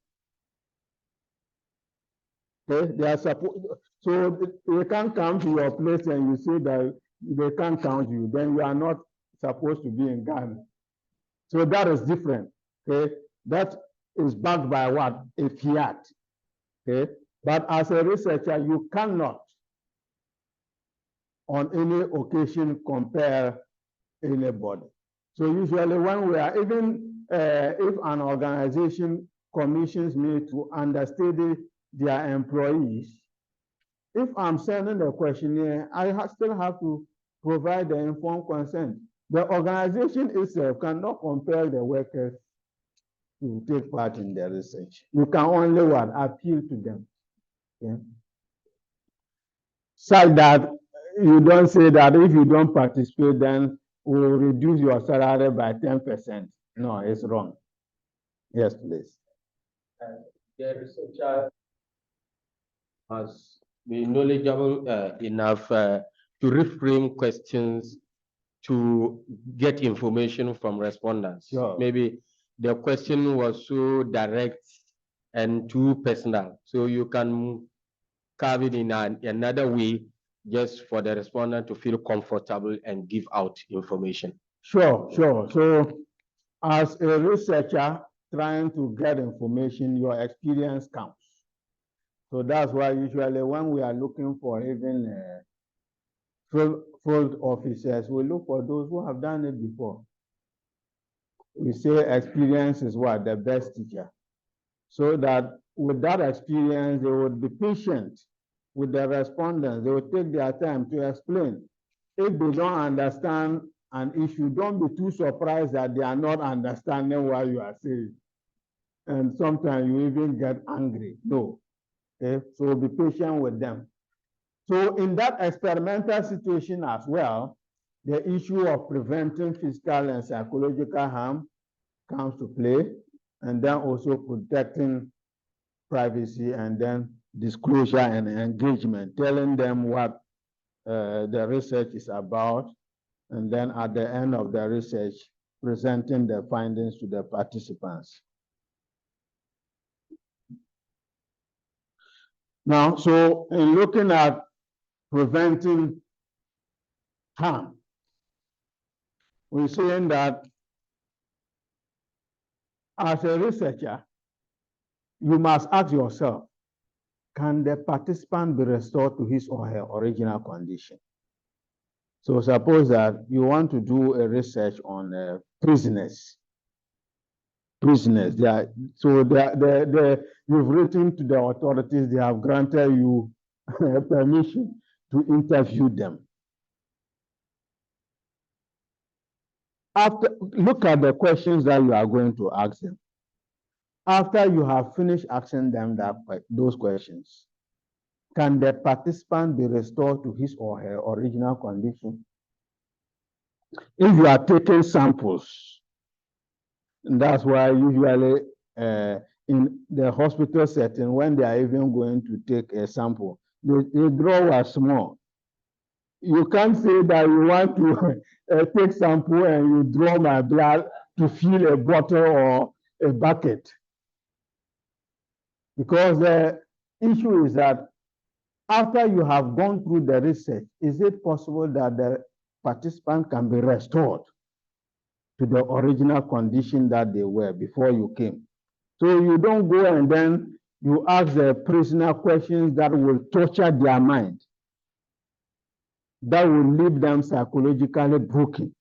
Okay, they are supposed, so they can't come to your place and you say that they can't count you, then you are not supposed to be in Ghana. So that is different. Okay, that is backed by what? A fiat. Okay, but as a researcher, you cannot on any occasion compel anybody. So usually when we are even if an organization commissions me to understudy their employees, if I'm sending a questionnaire, I still have to provide the informed consent. The organization itself cannot compel the workers to take part in the research. You can only appeal to them. Okay? Such that you don't say that if you don't participate, then we'll reduce your salary by 10%. No, it's wrong. Yes, please. The researcher must be knowledgeable enough to reframe questions to get information from respondents. Sure. Maybe the question was so direct and too personal, so you can carve it in another way just for the respondent to feel comfortable and give out information. Sure. So as a researcher trying to get information, your experience counts. So that's why usually when we are looking for even field officers, we look for those who have done it before. We say experience is what? The best teacher. So that with that experience, they would be patient with the respondents. They will take their time to explain. If they don't understand an issue, don't be too surprised that they are not understanding what you are saying. And sometimes you even get angry. No. Okay? So be patient with them. So in that experimental situation as well, the issue of preventing physical and psychological harm comes to play, and then also protecting privacy, and then disclosure and engagement, telling them what the research is about, and then at the end of the research, presenting the findings to the participants. Now, so in looking at preventing harm, we're saying that as a researcher, you must ask yourself, can the participant be restored to his or her original condition? So suppose that you want to do a research on prisoners. Prisoners, you've written to the authorities, they have granted you permission to interview them. Look at the questions that you are going to ask them. After you have finished asking them those questions, can the participant be restored to his or her original condition? If you are taking samples, and that's why usually in the hospital setting, when they are even going to take a sample, they draw as small. You can't say that you want to take sample and you draw my blood to fill a bottle or a bucket. Because the issue is that after you have gone through the research, is it possible that the participant can be restored to the original condition that they were before you came? So you don't go and then you ask the prisoner questions that will torture their mind, that will leave them psychologically broken.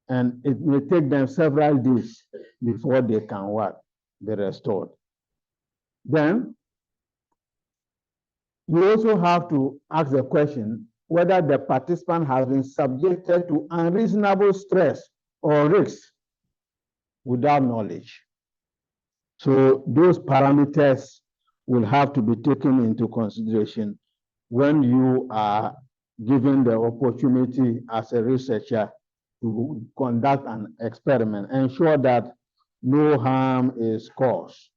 And it may take them several days before they can be restored. Then you also have to ask the question whether the participant has been subjected to unreasonable stress or risks without knowledge. So those parameters will have to be taken into consideration when you are given the opportunity as a researcher to conduct an experiment. Ensure that no harm is caused.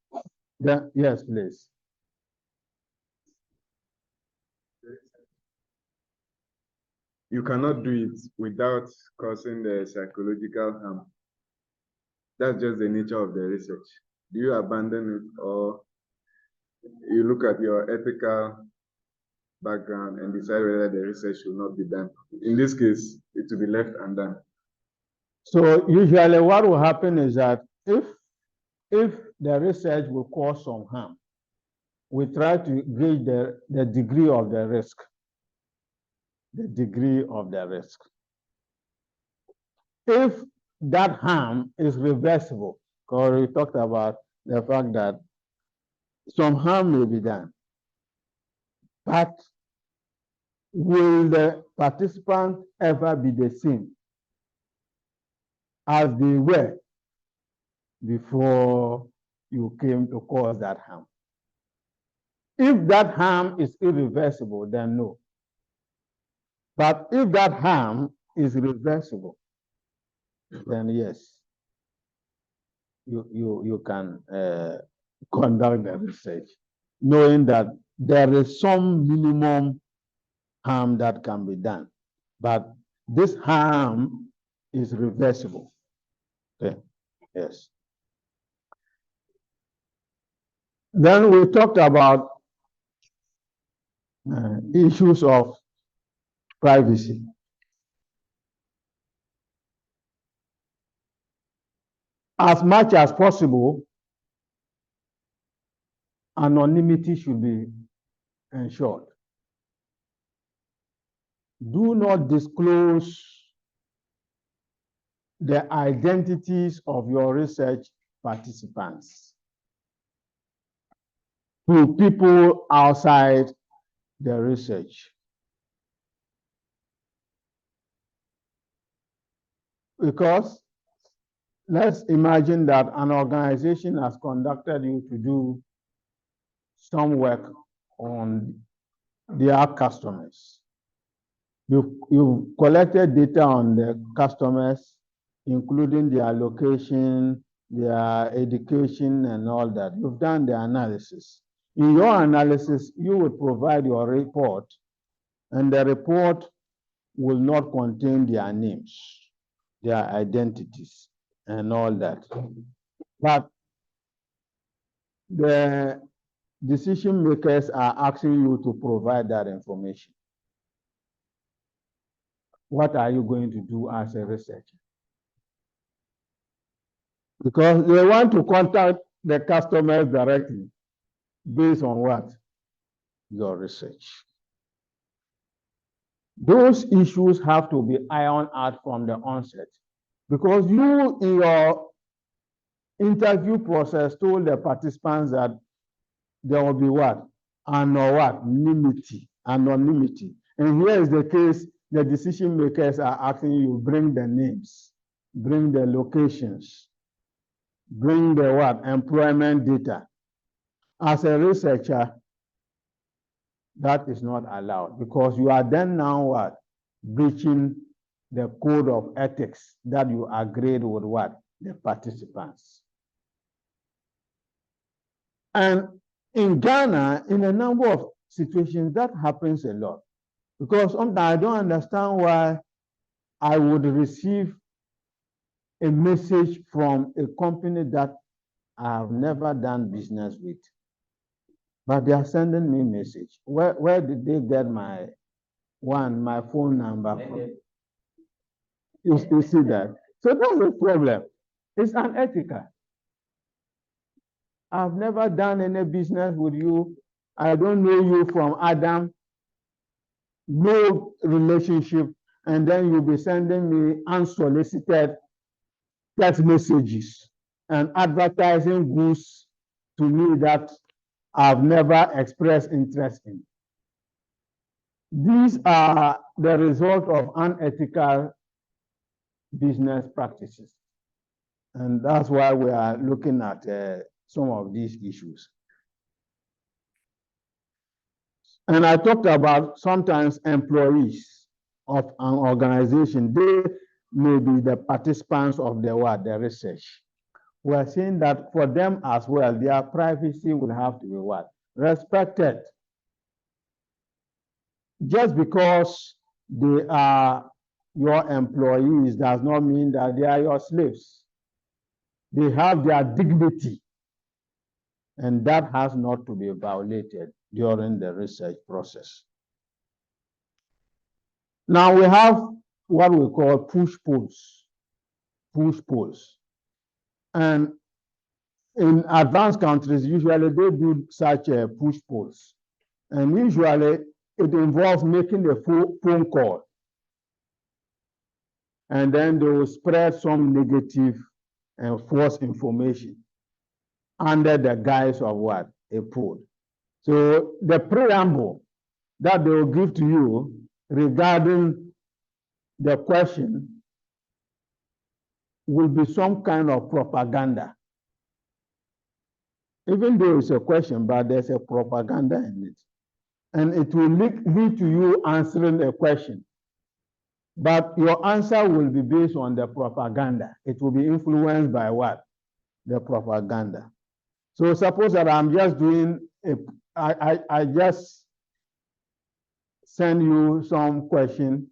Then, yes, please. You cannot do it without causing the psychological harm. That's just the nature of the research. Do you abandon it, or you look at your ethical background and decide whether the research should not be done? In this case, it will be left undone. So usually what will happen is that if the research will cause some harm, we try to gauge the degree of the risk. the degree of the risk. If that harm is reversible, because we talked about the fact that some harm may be done, but will the participants ever be the same as they were before you came to cause that harm? If that harm is irreversible, then no. But if that harm is reversible, then yes, you can conduct the research, knowing that there is some minimum harm that can be done, but this harm is reversible. Okay. Yes. Then we talked about issues of privacy. As much as possible, anonymity should be ensured. Do not disclose the identities of your research participants to people outside the research. Because let's imagine that an organization has conducted you to do some work on their customers. You collected data on the customers, including their location, their education, and all that. You've done the analysis. In your analysis, you would provide your report, and the report will not contain their names, their identities, and all that. But the decision makers are asking you to provide that information. What are you going to do as a researcher? Because they want to contact the customers directly based on what? Your research. Those issues have to be ironed out from the onset, because you, in your interview process, told the participants that there will be what? Anonymity. And here is the case, the decision makers are asking you, bring the names, bring the locations, bring the what? Employment data. As a researcher, that is not allowed, because you are then now what? Breaching the code of ethics that you agreed with what? The participants. And in Ghana, in a number of situations, that happens a lot. Because sometimes I don't understand why I would receive a message from a company that I have never done business with, but they are sending me a message. Where did they get my phone number from? You see that? So that's the problem. It's unethical. I've never done any business with you. I don't know you from Adam. No relationship. And then you'll be sending me unsolicited text messages and advertising goods to me that I've never expressed interest in. These are the result of unethical business practices. And that's why we are looking at some of these issues. And I talked about sometimes employees of an organization, they may be the participants of the research. We are saying that for them as well, their privacy will have to be what? Respected. Just because they are your employees does not mean that they are your slaves. They have their dignity, and that has not to be violated during the research process. Now we have what we call push polls. And in advanced countries, usually they do such push polls. And usually it involves making a phone call. And then they will spread some negative and false information under the guise of what? A poll. So the preamble that they will give to you regarding the question will be some kind of propaganda. Even though it's a question, but there's a propaganda in it. And it will lead to you answering a question. But your answer will be based on the propaganda. It will be influenced by what? The propaganda. So suppose that I'm just doing, I just send you some question,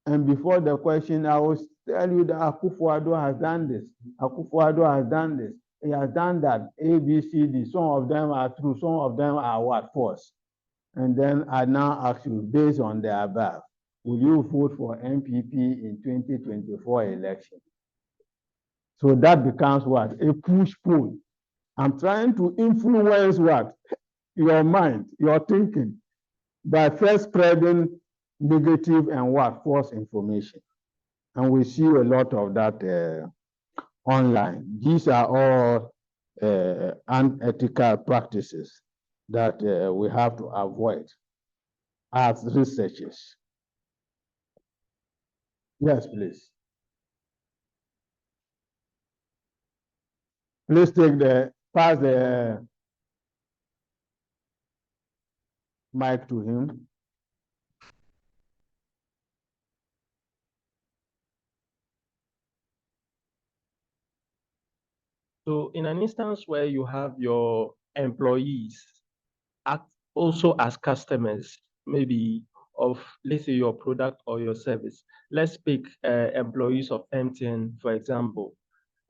and before the question, I will tell you that Akufo-Addo has done this. Akufo-Addo has done this. He has done that, A, B, C, D. Some of them are true, some of them are what? False. And then I now ask you, based on the above, will you vote for MPP in 2024 election? So that becomes what? A push pull. I'm trying to influence what? Your mind, your thinking, by first spreading negative and what? False information. And we see a lot of that online. These are all unethical practices that we have to avoid as researchers. Yes, please. Please pass the mic to him. So in an instance where you have your employees act also as customers, maybe of, let's say, your product or your service. Let's pick employees of MTN, for example.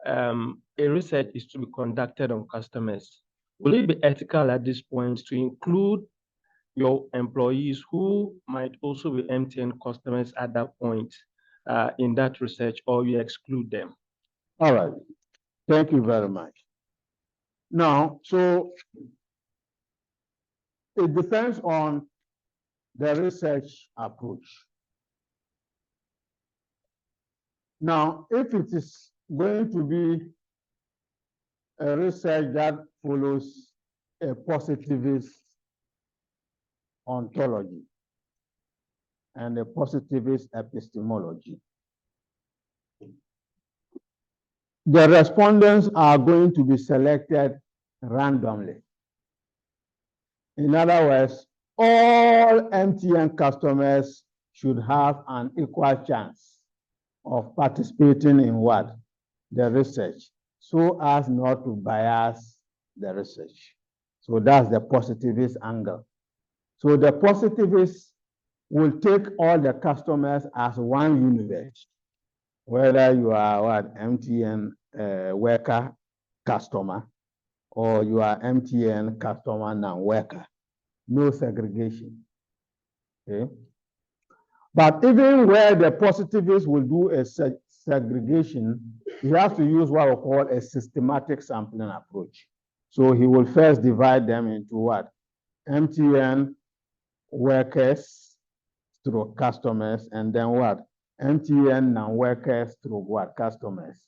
A research is to be conducted on customers. Will it be ethical at this point to include your employees who might also be MTN customers at that point in that research, or you exclude them? All right. Thank you very much. Now, so it depends on the research approach. Now, if it is going to be a research that follows a positivist ontology and a positivist epistemology, the respondents are going to be selected randomly. In other words, all MTN customers should have an equal chance of participating in what? The research, so as not to bias the research. So that's the positivist angle. So the positivists will take all the customers as one universe, whether you are what? MTN worker customer, or you are MTN customer non-worker. No segregation. Okay. But even where the positivists will do a segregation, he has to use what we call a systematic sampling approach. So he will first divide them into what? MTN workers through customers, and then what? MTN non-workers through what? Customers.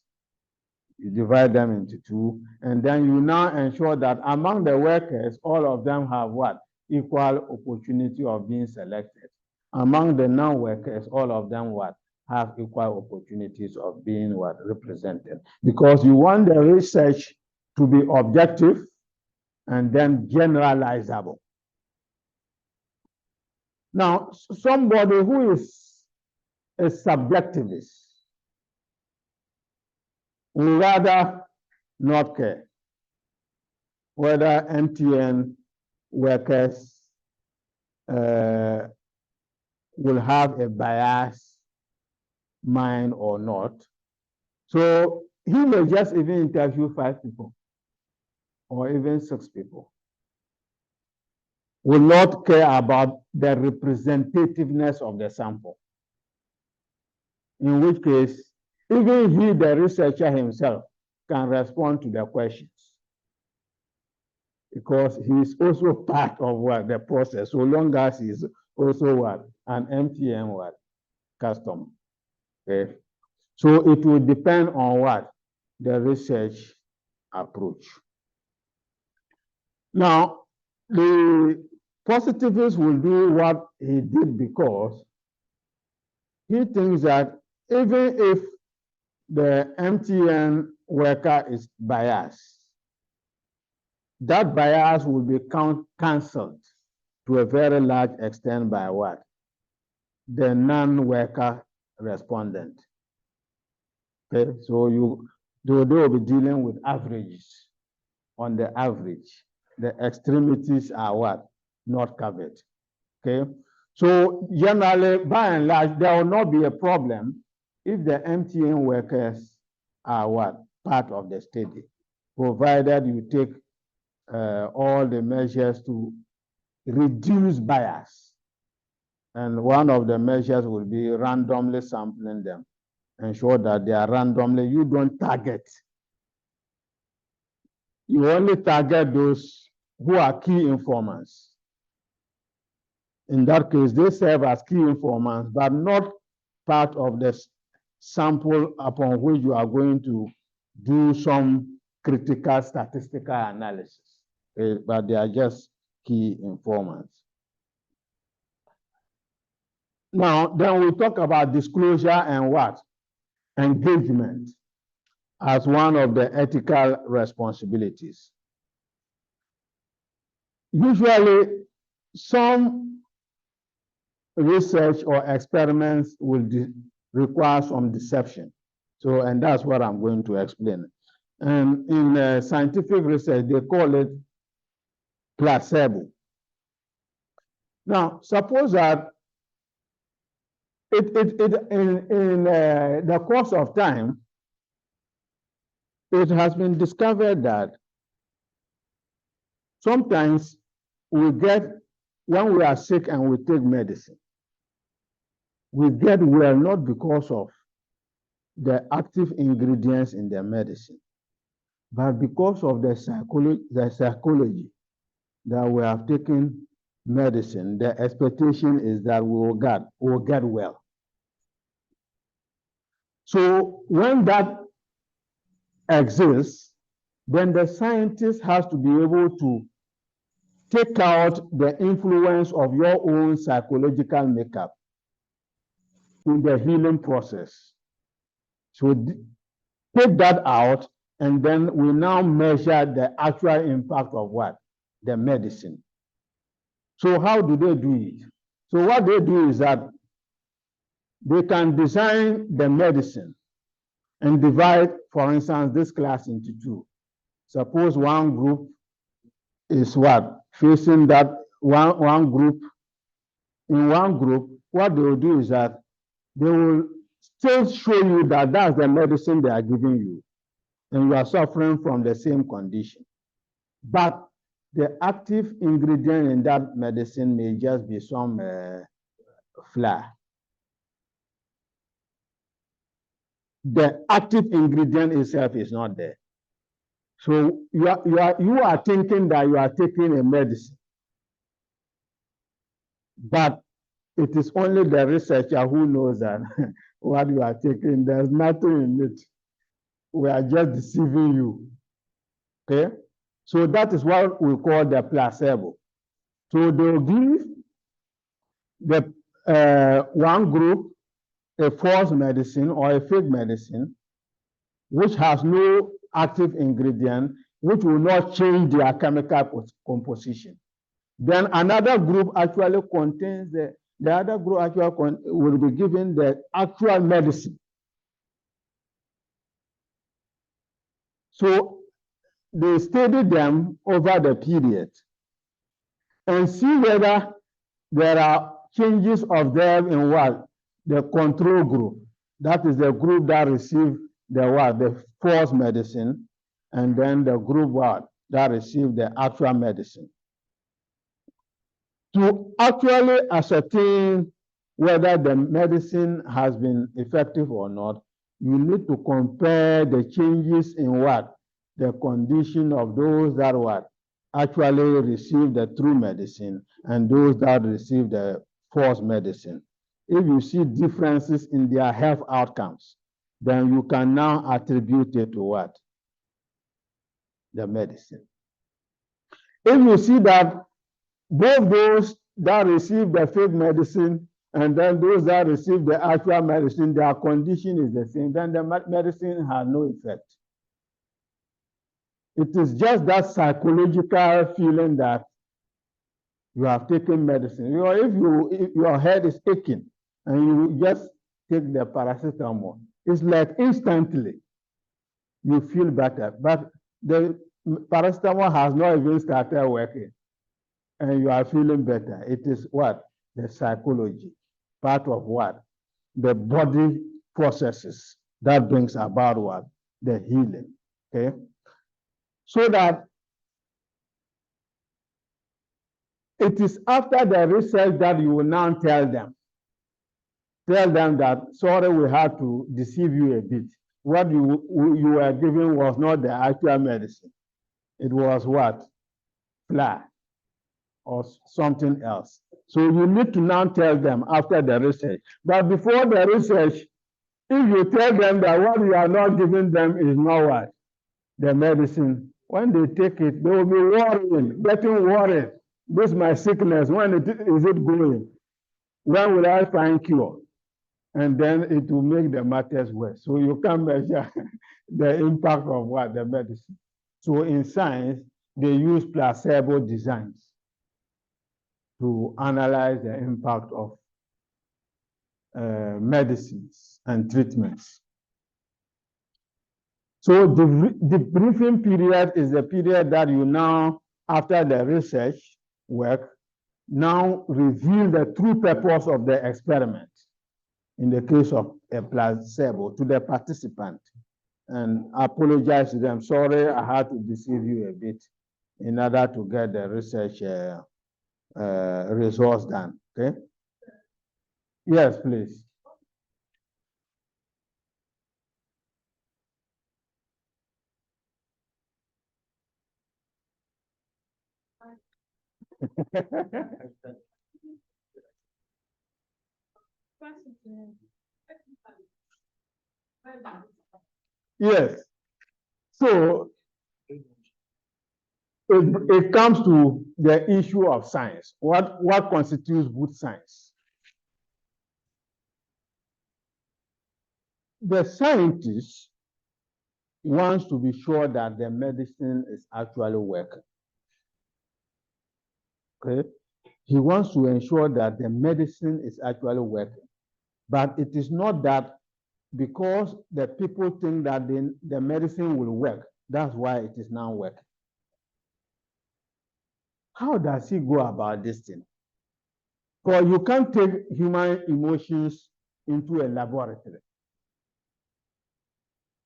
You divide them into two, and then you now ensure that among the workers, all of them have what? Equal opportunity of being selected. Among the non-workers, all of them what? Have equal opportunities of being what? Represented. Because you want the research to be objective and then generalizable. Now, somebody who is a subjectivist would rather not care whether MTN workers will have a biased mind or not. So he may just even interview 5 people or even 6 people. Will not care about the representativeness of the sample. In which case, even he, the researcher himself, can respond to the questions, because he is also part of what the process, so long as he is also what? An MTN what? Customer. Okay. So it will depend on what? The research approach. Now, the positivist will do what he did because he thinks that even if the MTN worker is biased, that bias will be cancelled to a very large extent by what? The non-worker respondent. Okay, so they will be dealing with averages. On the average, the extremities are what? Not covered. Okay, so generally, by and large, there will not be a problem if the MTN workers are what? Part of the study, provided you take all the measures to reduce bias. And one of the measures will be randomly sampling them. Ensure that they are randomly, you don't target. You only target those who are key informants. In that case, they serve as key informants, but not part of the sample upon which you are going to do some critical statistical analysis. But they are just key informants. Now, then we talk about disclosure and what? Engagement as one of the ethical responsibilities. Usually, some research or experiments will require some deception. So, and that's what I'm going to explain. And in scientific research, they call it placebo. Now, suppose that in the course of time, it has been discovered that sometimes we get, when we are sick and we take medicine, we get well not because of the active ingredients in the medicine, but because of the psychology that we have taken medicine. The expectation is that we will get well. So when that exists, then the scientist has to be able to take out the influence of your own psychological makeup in the healing process. So take that out, and then we now measure the actual impact of what? The medicine. So how do they do it? So what they do is that they can design the medicine and divide, for instance, this class into two. Suppose one group is what? Facing that one group. In one group, what they will do is that they will still show you that that's the medicine they are giving you, and you are suffering from the same condition. But the active ingredient in that medicine may just be some flour. The active ingredient itself is not there. So you are thinking that you are taking a medicine, but it is only the researcher who knows that what you are taking, there's nothing in it. We are just deceiving you. Okay? So that is what we call the placebo. So they'll give the one group a false medicine or a fake medicine, which has no active ingredient, which will not change their chemical composition. Then another group actually contains the other group actually will be given the actual medicine. So they study them over the period and see whether there are changes of them in what? The control group. That is the group that received the false medicine, and then the group that received the actual medicine. To actually ascertain whether the medicine has been effective or not, you need to compare the changes in what? The condition of those that actually received the true medicine and those that received the false medicine. If you see differences in their health outcomes, then you can now attribute it to what? The medicine. If you see that both those that receive the fake medicine and then those that receive the actual medicine, their condition is the same, then the medicine has no effect. It is just that psychological feeling that you have taken medicine. You know, if your head is aching and you just take the paracetamol, it's like instantly you feel better. But the paracetamol has not even started working and you are feeling better. It is what? The psychology, part of what? The body processes that brings about what? The healing. Okay? So that it is after the research that you will now tell them that, sorry, we had to deceive you a bit. What you were given was not the actual medicine. It was what? Fly or something else. So you need to now tell them after the research. But before the research, if you tell them that what you are not giving them is not what? The medicine. When they take it, they will be worrying, getting worried. This is my sickness. When is it going? When will I find cure? And then it will make the matters worse. So you can measure the impact of what? The medicine. So in science, they use placebo designs to analyze the impact of medicines and treatments. So the briefing period is the period that you now, after the research work, now reveal the true purpose of the experiment. In the case of a placebo, to the participant, and apologize to them. Sorry, I had to deceive you a bit in order to get the research results done. Okay? Yes, please. Yes. So it comes to the issue of science. What constitutes good science? The scientist wants to be sure that the medicine is actually working. Okay? He wants to ensure that the medicine is actually working. But it is not that because the people think that the medicine will work, that's why it is now working. How does he go about this thing? Because you can't take human emotions into a laboratory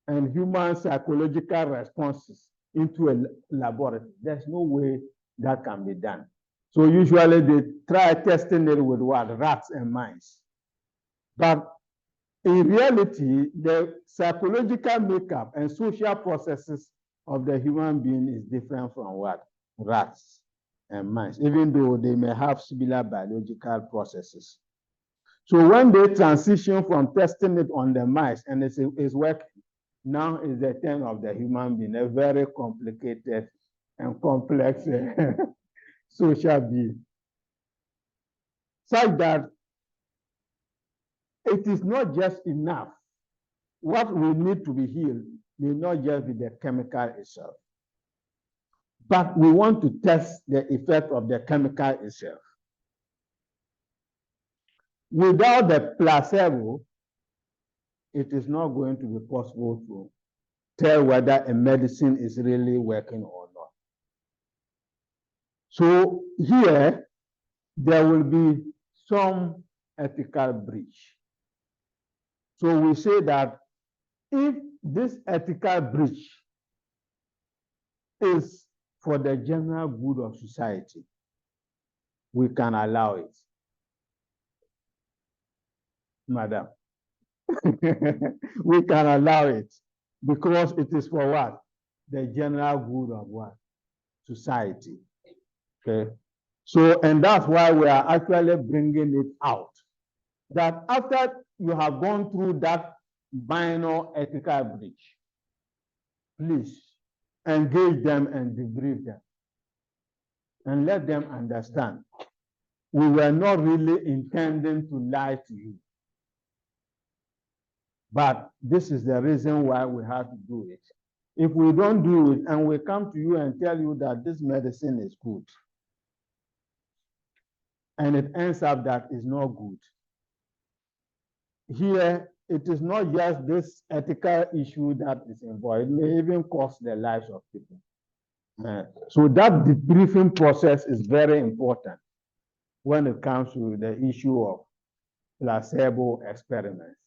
and human psychological responses into a laboratory. There's no way that can be done. So usually they try testing it with what? Rats and mice. But in reality, the psychological makeup and social processes of the human being is different from what? Rats and mice, even though they may have similar biological processes. So when they transition from testing it on the mice and it's working, now is the turn of the human being, a very complicated and complex social being. Such that it is not just enough. What we need to be healed may not just be the chemical itself, but we want to test the effect of the chemical itself. Without the placebo, it is not going to be possible to tell whether a medicine is really working or not. So here, there will be some ethical breach. So we say that if this ethical breach is for the general good of society, we can allow it. Madam, we can allow it because it is for what? The general good of what? Society. Okay. So, and that's why we are actually bringing it out. That after you have gone through that minor ethical breach, please engage them and debrief them and let them understand we were not really intending to lie to you. But this is the reason why we have to do it. If we don't do it and we come to you and tell you that this medicine is good, and it ends up that it's not good, here it is not just this ethical issue that is involved, it may even cost the lives of people. So that debriefing process is very important when it comes to the issue of placebo experiments.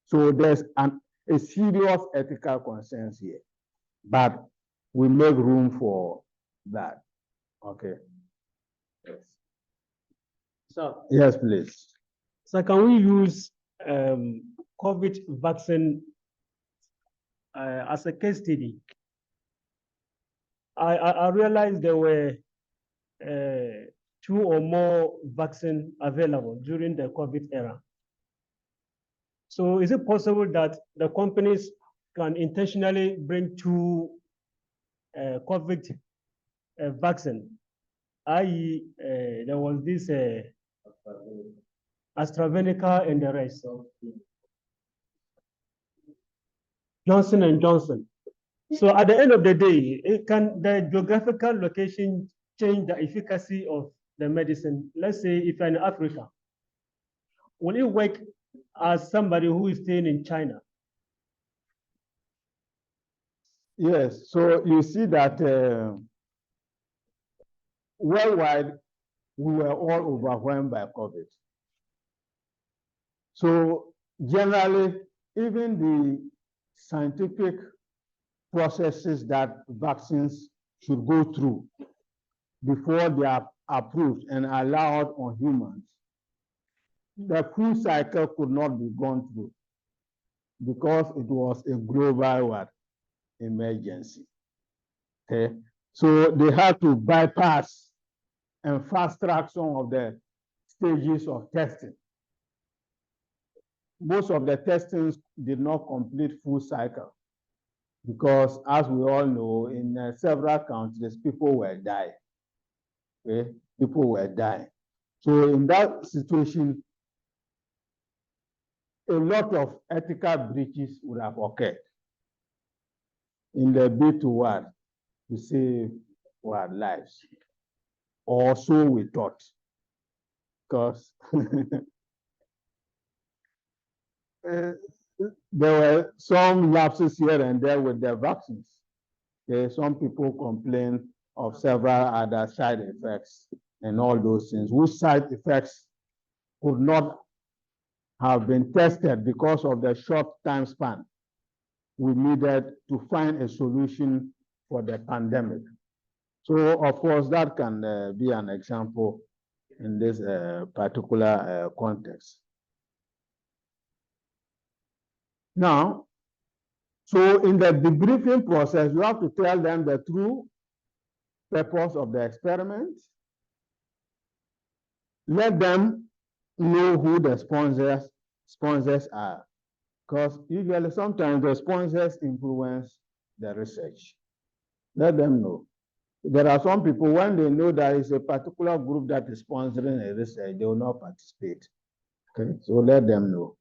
So there's a serious ethical concerns here, but we make room for that. Okay. Yes. So, Yes, please. so can we use COVID vaccine as a case study? I realized there were 2 or more vaccines available during the COVID era. So is it possible that the companies can intentionally bring 2 COVID vaccine, i.e. There was this AstraZeneca and the rest, Johnson & Johnson. So at the end of the day, can the geographical location change the efficacy of the medicine? Let's say if you're in Africa, will it work as somebody who is staying in China? Yes, so you see that worldwide, we were all overwhelmed by COVID. So generally, even the scientific processes that vaccines should go through before they are approved and allowed on humans, the full cycle could not be gone through because it was a global emergency. Okay, so they had to bypass and fast track some of the stages of testing. Most of the testings did not complete full cycle because, as we all know, in several countries, people were dying. Okay? People were dying. So in that situation, a lot of ethical breaches would have occurred in the bid to save our lives. Or so we thought. Because there were some lapses here and there with the vaccines. Okay, some people complain of several other side effects and all those things, whose side effects could not have been tested because of the short time span we needed to find a solution for the pandemic. So, of course, that can be an example in this particular context. Now, so in the debriefing process, you have to tell them the true purpose of the experiment. Let them know who the sponsors are, because usually sometimes the sponsors influence the research. Let them know. There are some people, when they know that it's a particular group that is sponsoring a research, they will not participate. Okay, so let them know.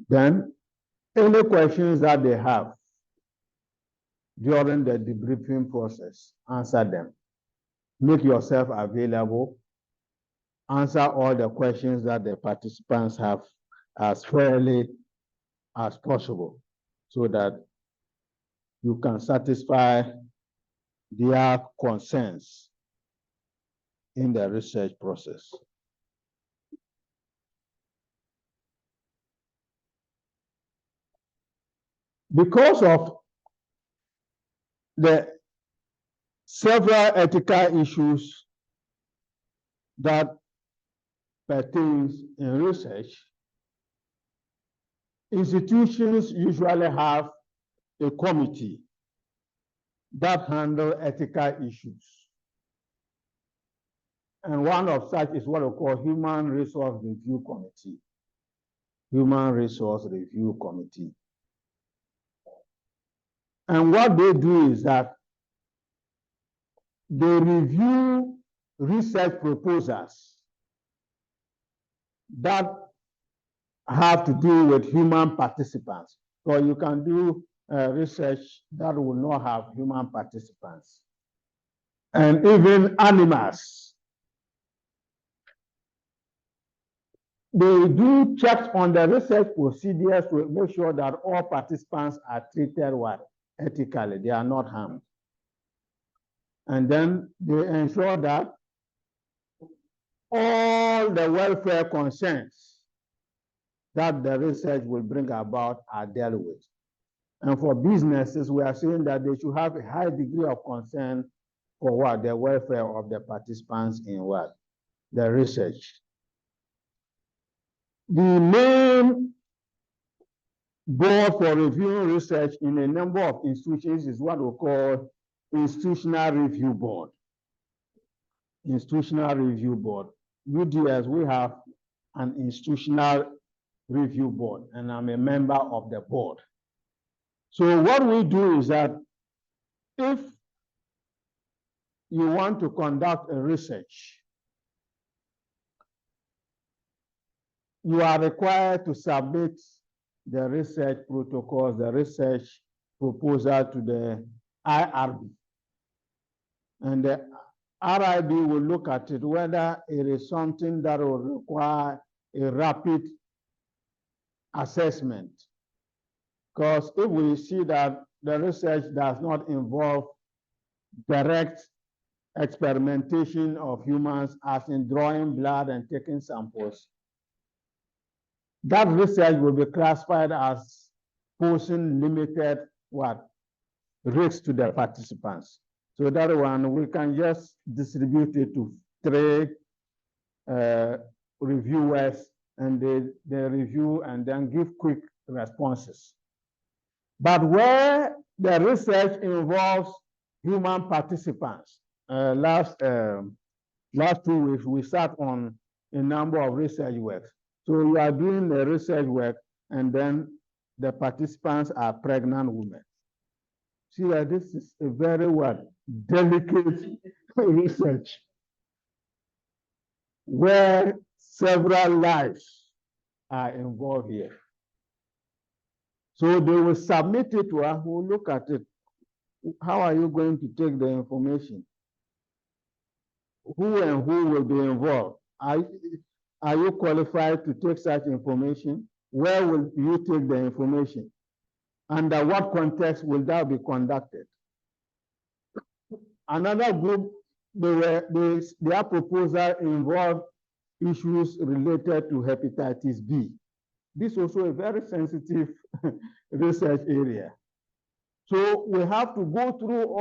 Then, any questions that they have during the debriefing process, answer them. Make yourself available. Answer all the questions that the participants have as fairly as possible so that you can satisfy their concerns in the research process. Because of the several ethical issues that pertains in research, institutions usually have a committee that handle ethical issues. And one of such is what we call Human Resource Review Committee. Human Resource Review Committee. And what they do is that they review research proposals that have to do with human participants. So you can do research that will not have human participants. And even animals. They do checks on the research procedures to make sure that all participants are treated well, ethically, they are not harmed. And then they ensure that all the welfare concerns that the research will bring about are dealt with. And for businesses, we are saying that they should have a high degree of concern for what? The welfare of the participants in what? The research. The main board for reviewing research in a number of institutions is what we call Institutional Review Board. Institutional Review Board. UDS, we have an Institutional Review Board, and I'm a member of the board. So what we do is that if you want to conduct a research, you are required to submit the research protocols, the research proposal to the IRB. And the RIB will look at it, whether it is something that will require a rapid assessment. Because if we see that the research does not involve direct experimentation of humans, as in drawing blood and taking samples, that research will be classified as posing limited what? Risk to the participants. So that one, we can just distribute it to 3 reviewers, and they review and then give quick responses. But where the research involves human participants, last 2 weeks, we sat on a number of research works. So we are doing the research work, and then the participants are pregnant women. See that this is a very delicate research where several lives are involved here. So they will submit it to us, who will look at it. How are you going to take the information? Who and who will be involved? Are you qualified to take such information? Where will you take the information? Under what context will that be conducted? Another group, their proposal involved issues related to hepatitis B. This is also a very sensitive research area. So we have to go through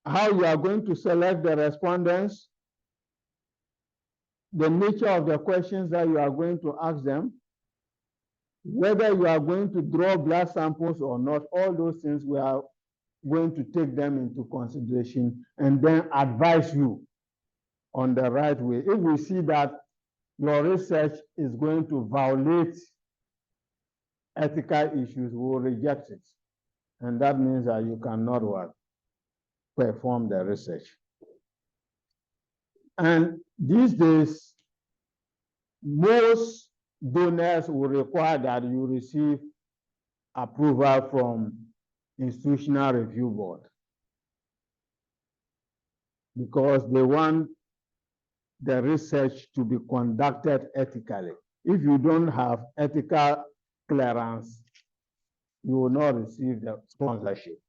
how you are going to select the respondents, the nature of the questions that you are going to ask them, whether you are going to draw blood samples or not. All those things we are going to take them into consideration and then advise you on the right way. If we see that your research is going to violate ethical issues, we will reject it. And that means that you cannot perform the research. And these days, most donors will require that you receive approval from Institutional Review Board, because they want the research to be conducted ethically. If you don't have ethical clearance, you will not receive the sponsorship.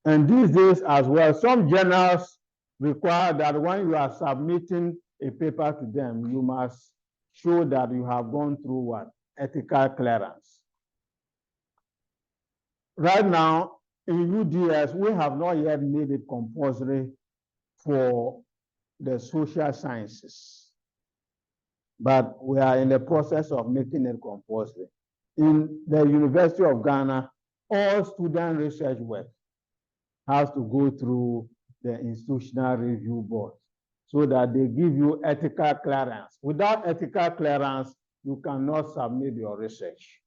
And these days as well, some journals require that when you are submitting a paper to them, you must show that you have gone through ethical clearance. Right now, in UDS, we have not yet made it compulsory for the social sciences, but we are in the process of making it compulsory. In the University of Ghana, all student research work has to go through the Institutional Review Board. so that they give you ethical clearance. Without ethical clearance, you cannot submit your research.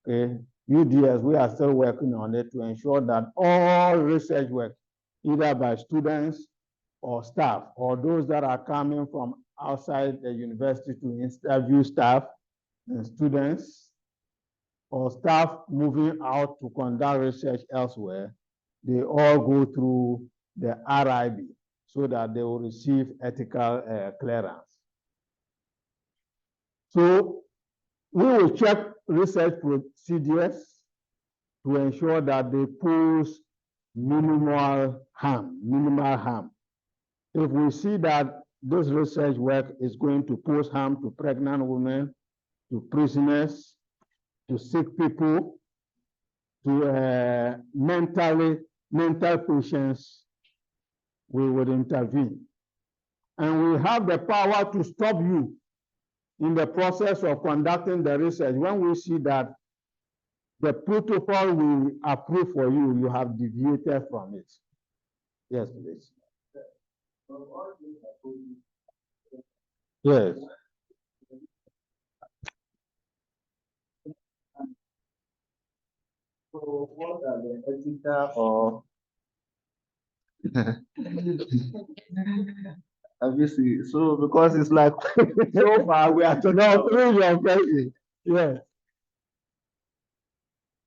Okay, UDS, we are still working on it to ensure that all research work, either by students or staff, or those that are coming from outside the university to interview staff and students, or staff moving out to conduct research elsewhere, they all go through the RIB so that they will receive ethical clearance. So we will check research procedures to ensure that they pose minimal harm. If we see that this research work is going to pose harm to pregnant women, to prisoners, to sick people, to mental patients, we would intervene. And we have the power to stop you in the process of conducting the research when we see that the protocol we approve for you, you have deviated from it. Yes, please. Yes. So what are the ethical or obviously, so because it's like so far we are talking No, through your question. Yes.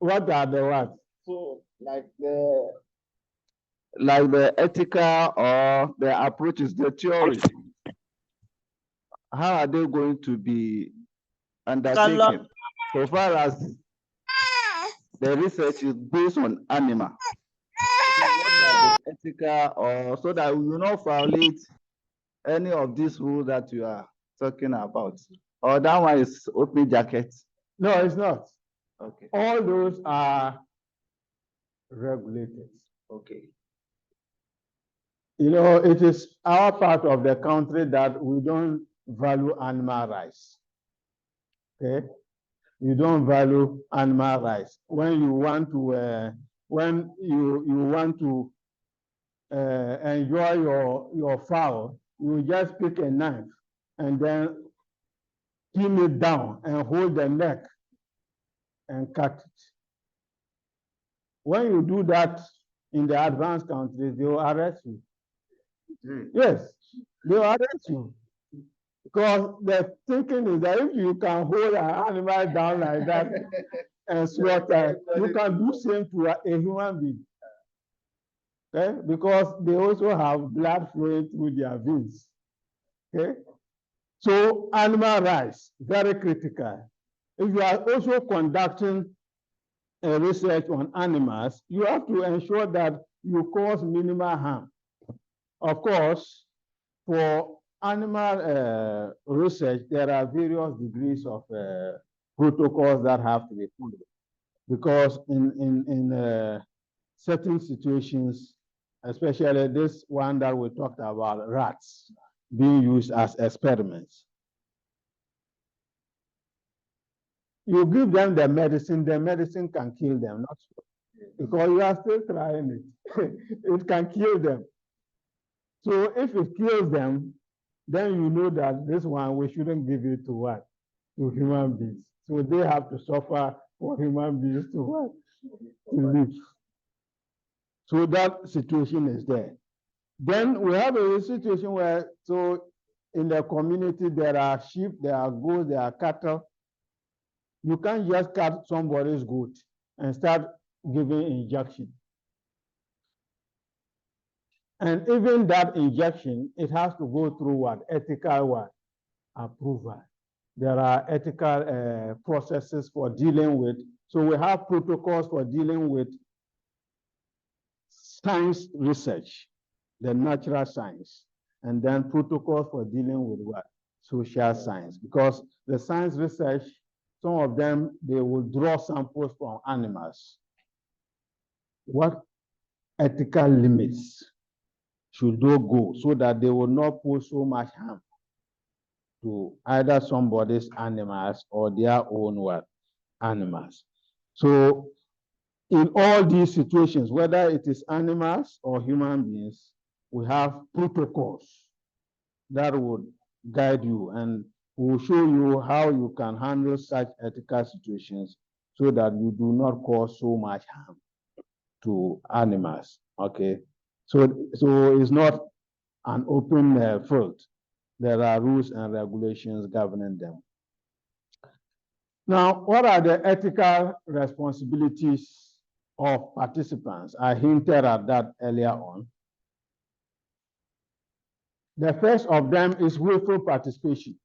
What are the what? so like the ethical or the approaches, the theory. How are they going to be undertaken? So far as the research is based on animal. So what are the ethical or so that we will not violate any of these rules that you are talking about? Or that one is open jacket? No, it's not. Okay. All those are regulated. Okay. You know, it is our part of the country that we don't value animal rights. Okay? You don't value animal rights. When you want to, enjoy your fowl, you just pick a knife and then pin it down and hold the neck and cut it. When you do that in the advanced countries, they will arrest you. Yes, they will arrest you. Because the thinking is that if you can hold an animal down like that and slaughter, you can do same to a human being. Okay? Because they also have blood flowing through their veins. Okay? So animal rights, very critical. If you are also conducting a research on animals, you have to ensure that you cause minimal harm. Of course, for animal research, there are various degrees of protocols that have to be followed. Because in certain situations, especially this one that we talked about, rats being used as experiments, you give them the medicine can kill them, not so. Because you are still trying it. It can kill them. So if it kills them, then you know that this one, we shouldn't give it to what? To human beings. So they have to suffer for human beings to what? To live. So that situation is there. Then we have a situation where, so in the community, there are sheep, there are goats, there are cattle. You can't just cut somebody's goat and start giving injection. And even that injection, it has to go through what? Ethical what? Approval. There are ethical processes for dealing with. So we have protocols for dealing with science research, the natural science, and then protocols for dealing with what? Social science. Because the science research, some of them, they will draw samples from animals. What ethical limits should they go so that they will not pose so much harm to either somebody's animals or their own what? Animals. So in all these situations, whether it is animals or human beings, we have protocols that would guide you and will show you how you can handle such ethical situations so that you do not cause so much harm to animals. Okay, so it's not an open field. There are rules and regulations governing them. Now, what are the ethical responsibilities of participants? I hinted at that earlier on. The first of them is willful participation.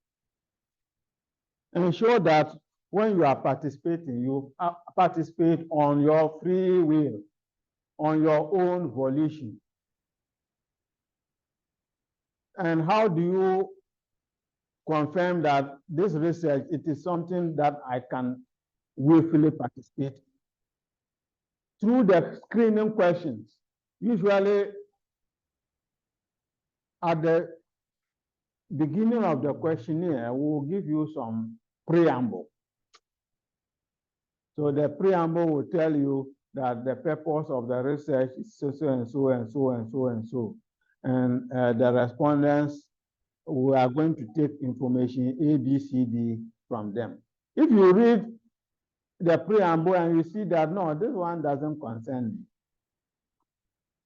Ensure that when you are participating, you participate on your free will, on your own volition. And how do you confirm that this research, it is something that I can willfully participate in? Through the screening questions. Usually at the beginning of the questionnaire, we'll give you some preamble. So the preamble will tell you that the purpose of the research is so and so and so and so and so. And the respondents, we are going to take information A, B, C, D from them. If you read the preamble and you see that, no, this one doesn't concern me.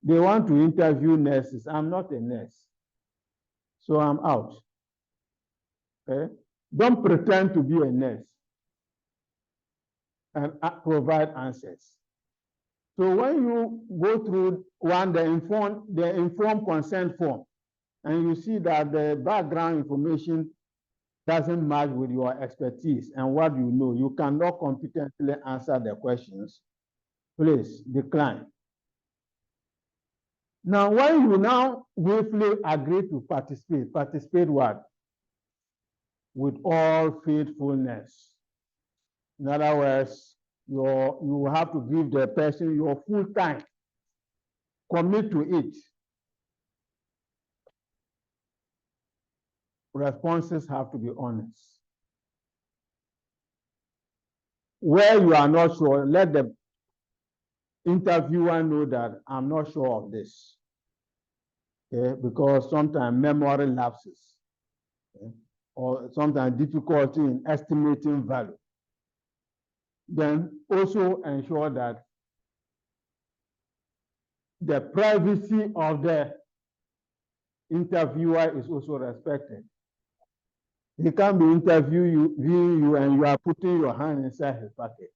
They want to interview nurses. I'm not a nurse. So I'm out. Okay? Don't pretend to be a nurse and provide answers. So when you go through the informed consent form, and you see that the background information doesn't match with your expertise and what you know, you cannot competently answer the questions, please decline. Now, when you now willfully agree to participate what? With all faithfulness. In other words, you have to give the person your full time. Commit to it. Responses have to be honest. Where you are not sure, let the interviewer know that I'm not sure of this. Okay? Because sometimes memory lapses, okay? Or sometimes difficulty in estimating value. Then also ensure that the privacy of the interviewer is also respected. He can't be interviewing you and you are putting your hand inside his pocket.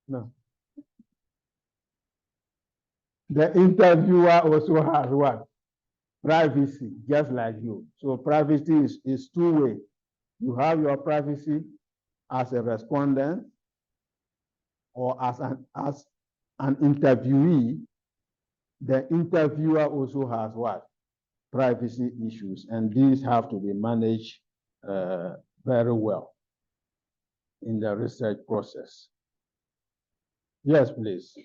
No. The interviewer also has what? Privacy, just like you. So privacy is two-way. You have your privacy as a respondent or as an interviewee. The interviewer also has what? Privacy issues, and these have to be managed very well in the research process. Yes, please.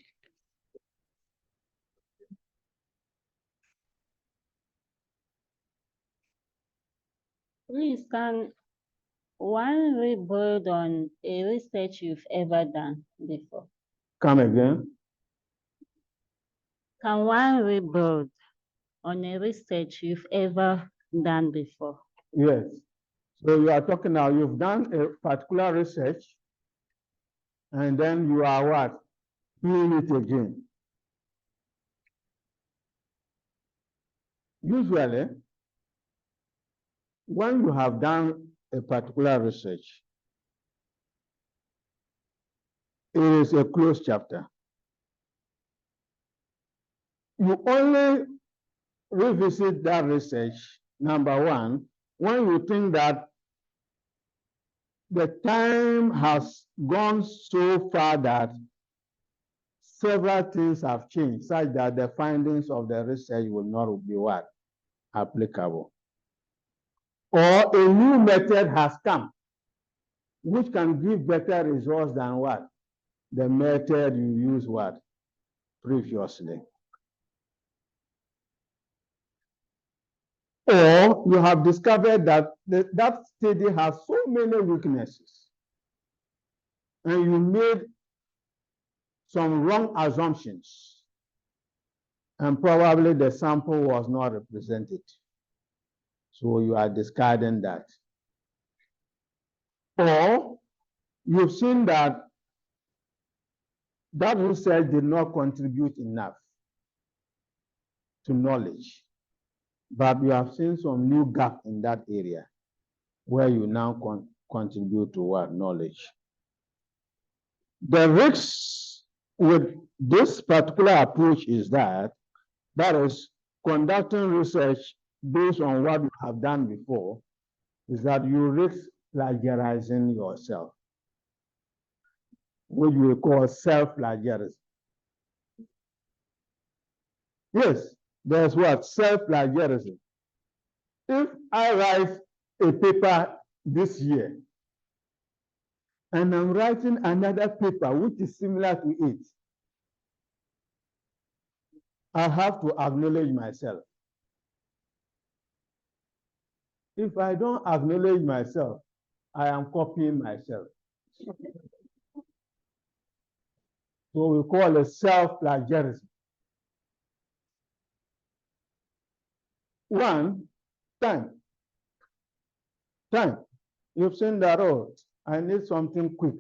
Please, can one rebuild on a research you've ever done before? Come again. Can one rebuild on a research you've ever done before? Yes. So you are talking now, you've done a particular research, and then you are what? Doing it again. Usually, when you have done a particular research, it is a closed chapter. You only revisit that research, number one, when you think that the time has gone so far that several things have changed, such that the findings of the research will not be what? Applicable. Or a new method has come, which can give better results than what? The method you used what? Previously. Or you have discovered that that study has so many weaknesses, and you made some wrong assumptions, and probably the sample was not represented. So you are discarding that. Or you've seen that that research did not contribute enough to knowledge, but you have seen some new gap in that area where you now contribute to what knowledge. The risk with this particular approach is that is conducting research based on what you have done before, is that you risk plagiarizing yourself, which we call self-plagiarism. Yes, there's what? Self-plagiarism. If I write a paper this year, and I'm writing another paper which is similar to it, I have to acknowledge myself. If I don't acknowledge myself, I am copying myself. So we call it self-plagiarism. One, time. Time. You've seen that, oh, I need something quick.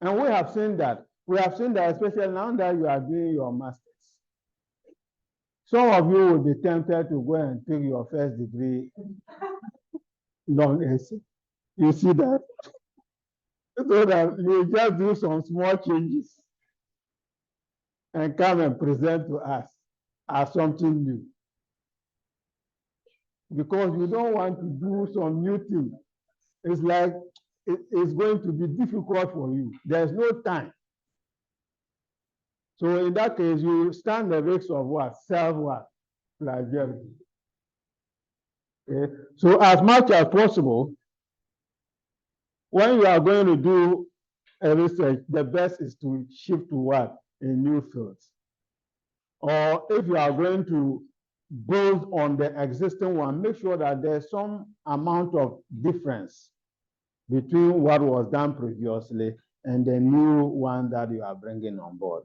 And we have seen that. We have seen that, especially now that you are doing your master's. Some of you will be tempted to go and take your first degree long essay. You see that? So that you just do some small changes and come and present to us as something new. Because you don't want to do some new thing. It's like it's going to be difficult for you. There's no time. So in that case, you stand the risk of what? Self-plagiarism. Okay? So as much as possible, when you are going to do a research, the best is to shift to what? A new field. Or if you are going to build on the existing one, make sure that there's some amount of difference between what was done previously and the new one that you are bringing on board.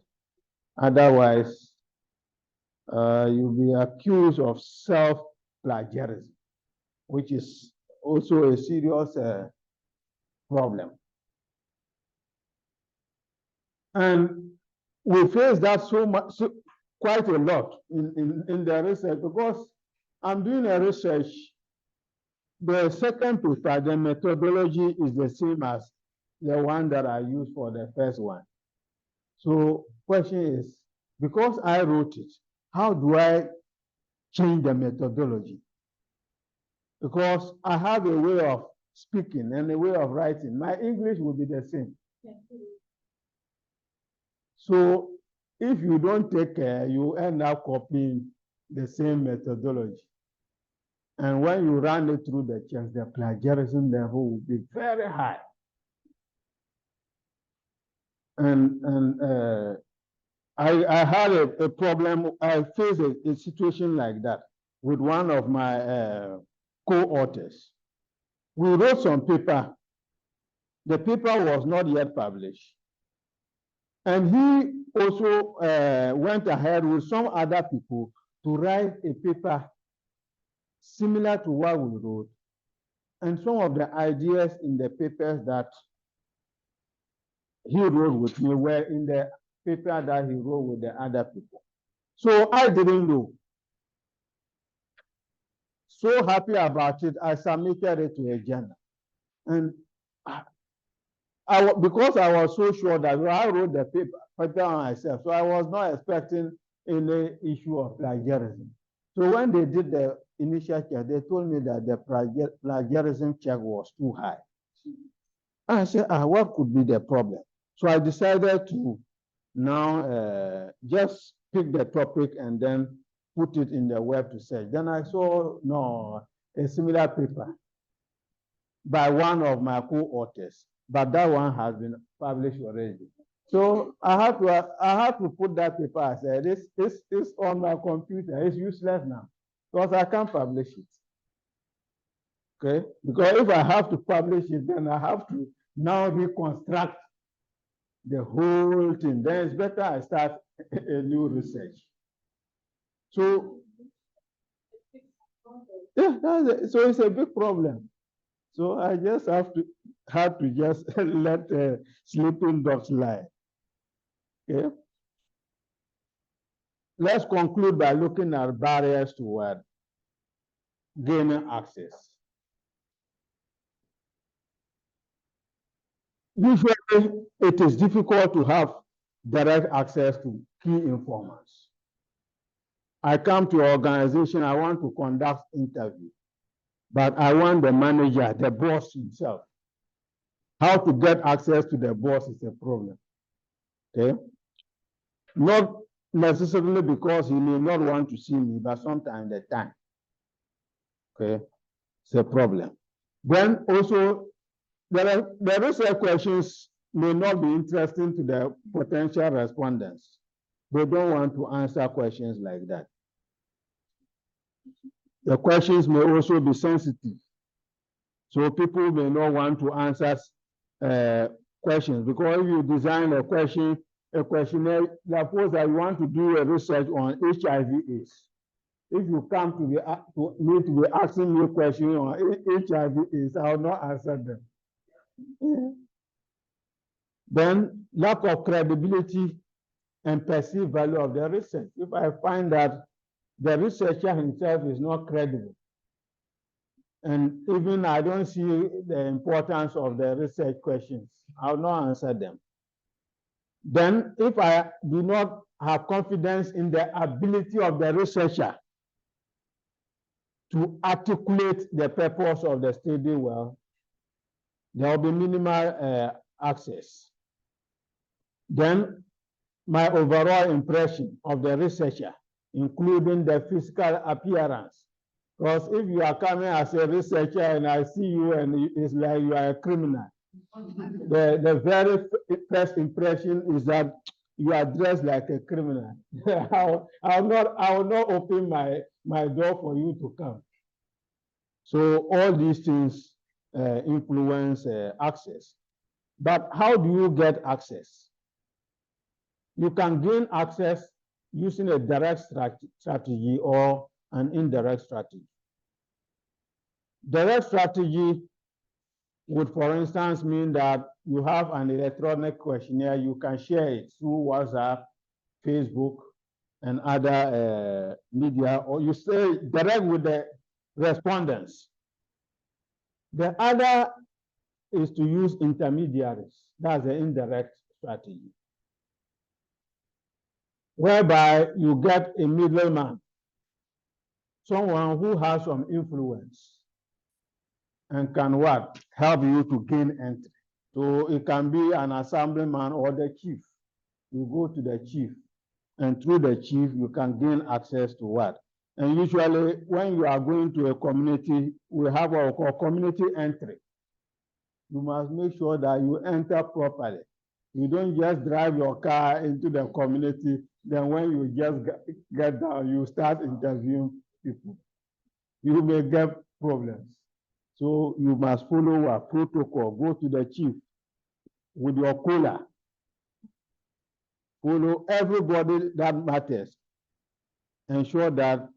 Otherwise, you'll be accused of self-plagiarism, which is also a serious problem. And we face that quite a lot in the research, because I'm doing a research. The second paper, the methodology is the same as the one that I used for the first one. So question is, because I wrote it, how do I change the methodology? Because I have a way of speaking and a way of writing. My English will be the same. So if you don't take care, you end up copying the same methodology. And when you run it through the checks, the plagiarism level will be very high. And I had a problem. I faced a situation like that with one of my co-authors. We wrote some paper. The paper was not yet published. And he also went ahead with some other people to write a paper similar to what we wrote. And some of the ideas in the papers that he wrote with me were in the paper that he wrote with the other people. So I didn't know. So happy about it, I submitted it to a journal. And because I was so sure that I wrote the paper on myself, so I was not expecting any issue of plagiarism. So when they did the initial check, they told me that the plagiarism check was too high. And I said, what could be the problem? So I decided to now just pick the topic and then put it in the web to search. Then I saw a similar paper by one of my co-authors, but that one has been published already. So I had to put that paper. I said, this is on my computer. It's useless now because I can't publish it. Okay, because if I have to publish it, then I have to now reconstruct the whole thing. Then it's better I start a new research. So Yeah, so it's a big problem. So I just have to just let sleeping dogs lie. Okay. Let's conclude by looking at barriers to gaining access. Usually, it is difficult to have direct access to key informants. I come to your organization, I want to conduct interview, but I want the manager, the boss himself. How to get access to the boss is a problem. Okay. Not necessarily because he may not want to see me, but sometimes the time. Okay. It's a problem. Then also, there is questions may not be interesting to the potential respondents. They don't want to answer questions like that. The questions may also be sensitive. So people may not want to answer questions because if you design a questionnaire, suppose that you want to do a research on HIV/AIDS. If you come to need to be asking me a question on HIV/AIDS, I will not answer them. Then lack of credibility and perceived value of the research. If I find that the researcher himself is not credible, and even I don't see the importance of the research questions, I will not answer them. Then if I do not have confidence in the ability of the researcher to articulate the purpose of the study well, there will be minimal access. Then my overall impression of the researcher, including the physical appearance. Because if you are coming as a researcher and I see you and it's like you are a criminal, the very first impression is that you are dressed like a criminal. I will not open my door for you to come. So all these things influence access. But how do you get access? You can gain access using a direct strategy or an indirect strategy. Direct strategy would, for instance, mean that you have an electronic questionnaire, you can share it through WhatsApp, Facebook, and other media, or you stay direct with the respondents. The other is to use intermediaries. That's the indirect strategy, whereby you get a middleman, someone who has some influence and can help you to gain entry. So it can be an assemblyman or the chief. You go to the chief, and through the chief, you can gain access to And usually when you are going to a community, we have what we call community entry. You must make sure that you enter properly. You don't just drive your car into the community, then when you just get down, you start interviewing people. You may get problems. So you must follow a protocol. Go to the chief with your cola. Follow everybody that matters. Ensure that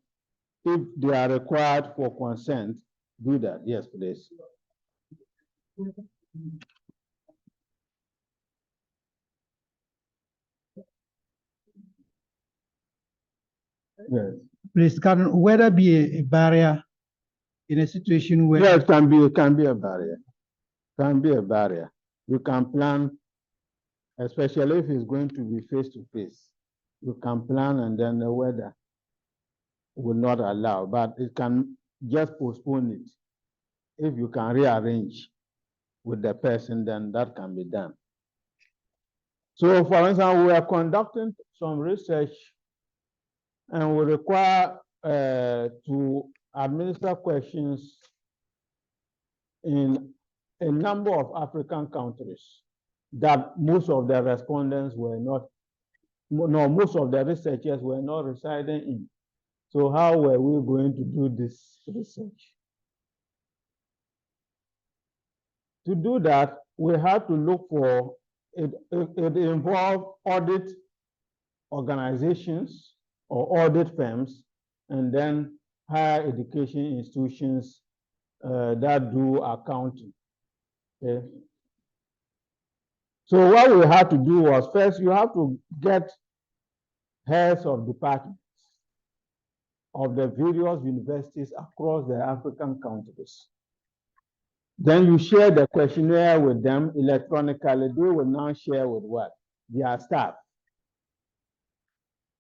if they are required for consent, do that. Yes, please. Yes. Please, can weather be a barrier in a situation where? Yeah, it can be a barrier. Can be a barrier. You can plan, especially if it's going to be face to face. You can plan and then the weather will not allow, but it can just postpone it. If you can rearrange with the person, then that can be done. So for instance, we are conducting some research and we require to administer questions in a number of African countries that most of the respondents were not, no, most of the researchers were not residing in. So how were we going to do this research? To do that, we had to look for, it involved audit organizations or audit firms, and then higher education institutions that do accounting. Okay. So what we had to do was, first you have to get heads of departments of the various universities across the African countries. Then you share the questionnaire with them electronically. They will now share with what? Their staff.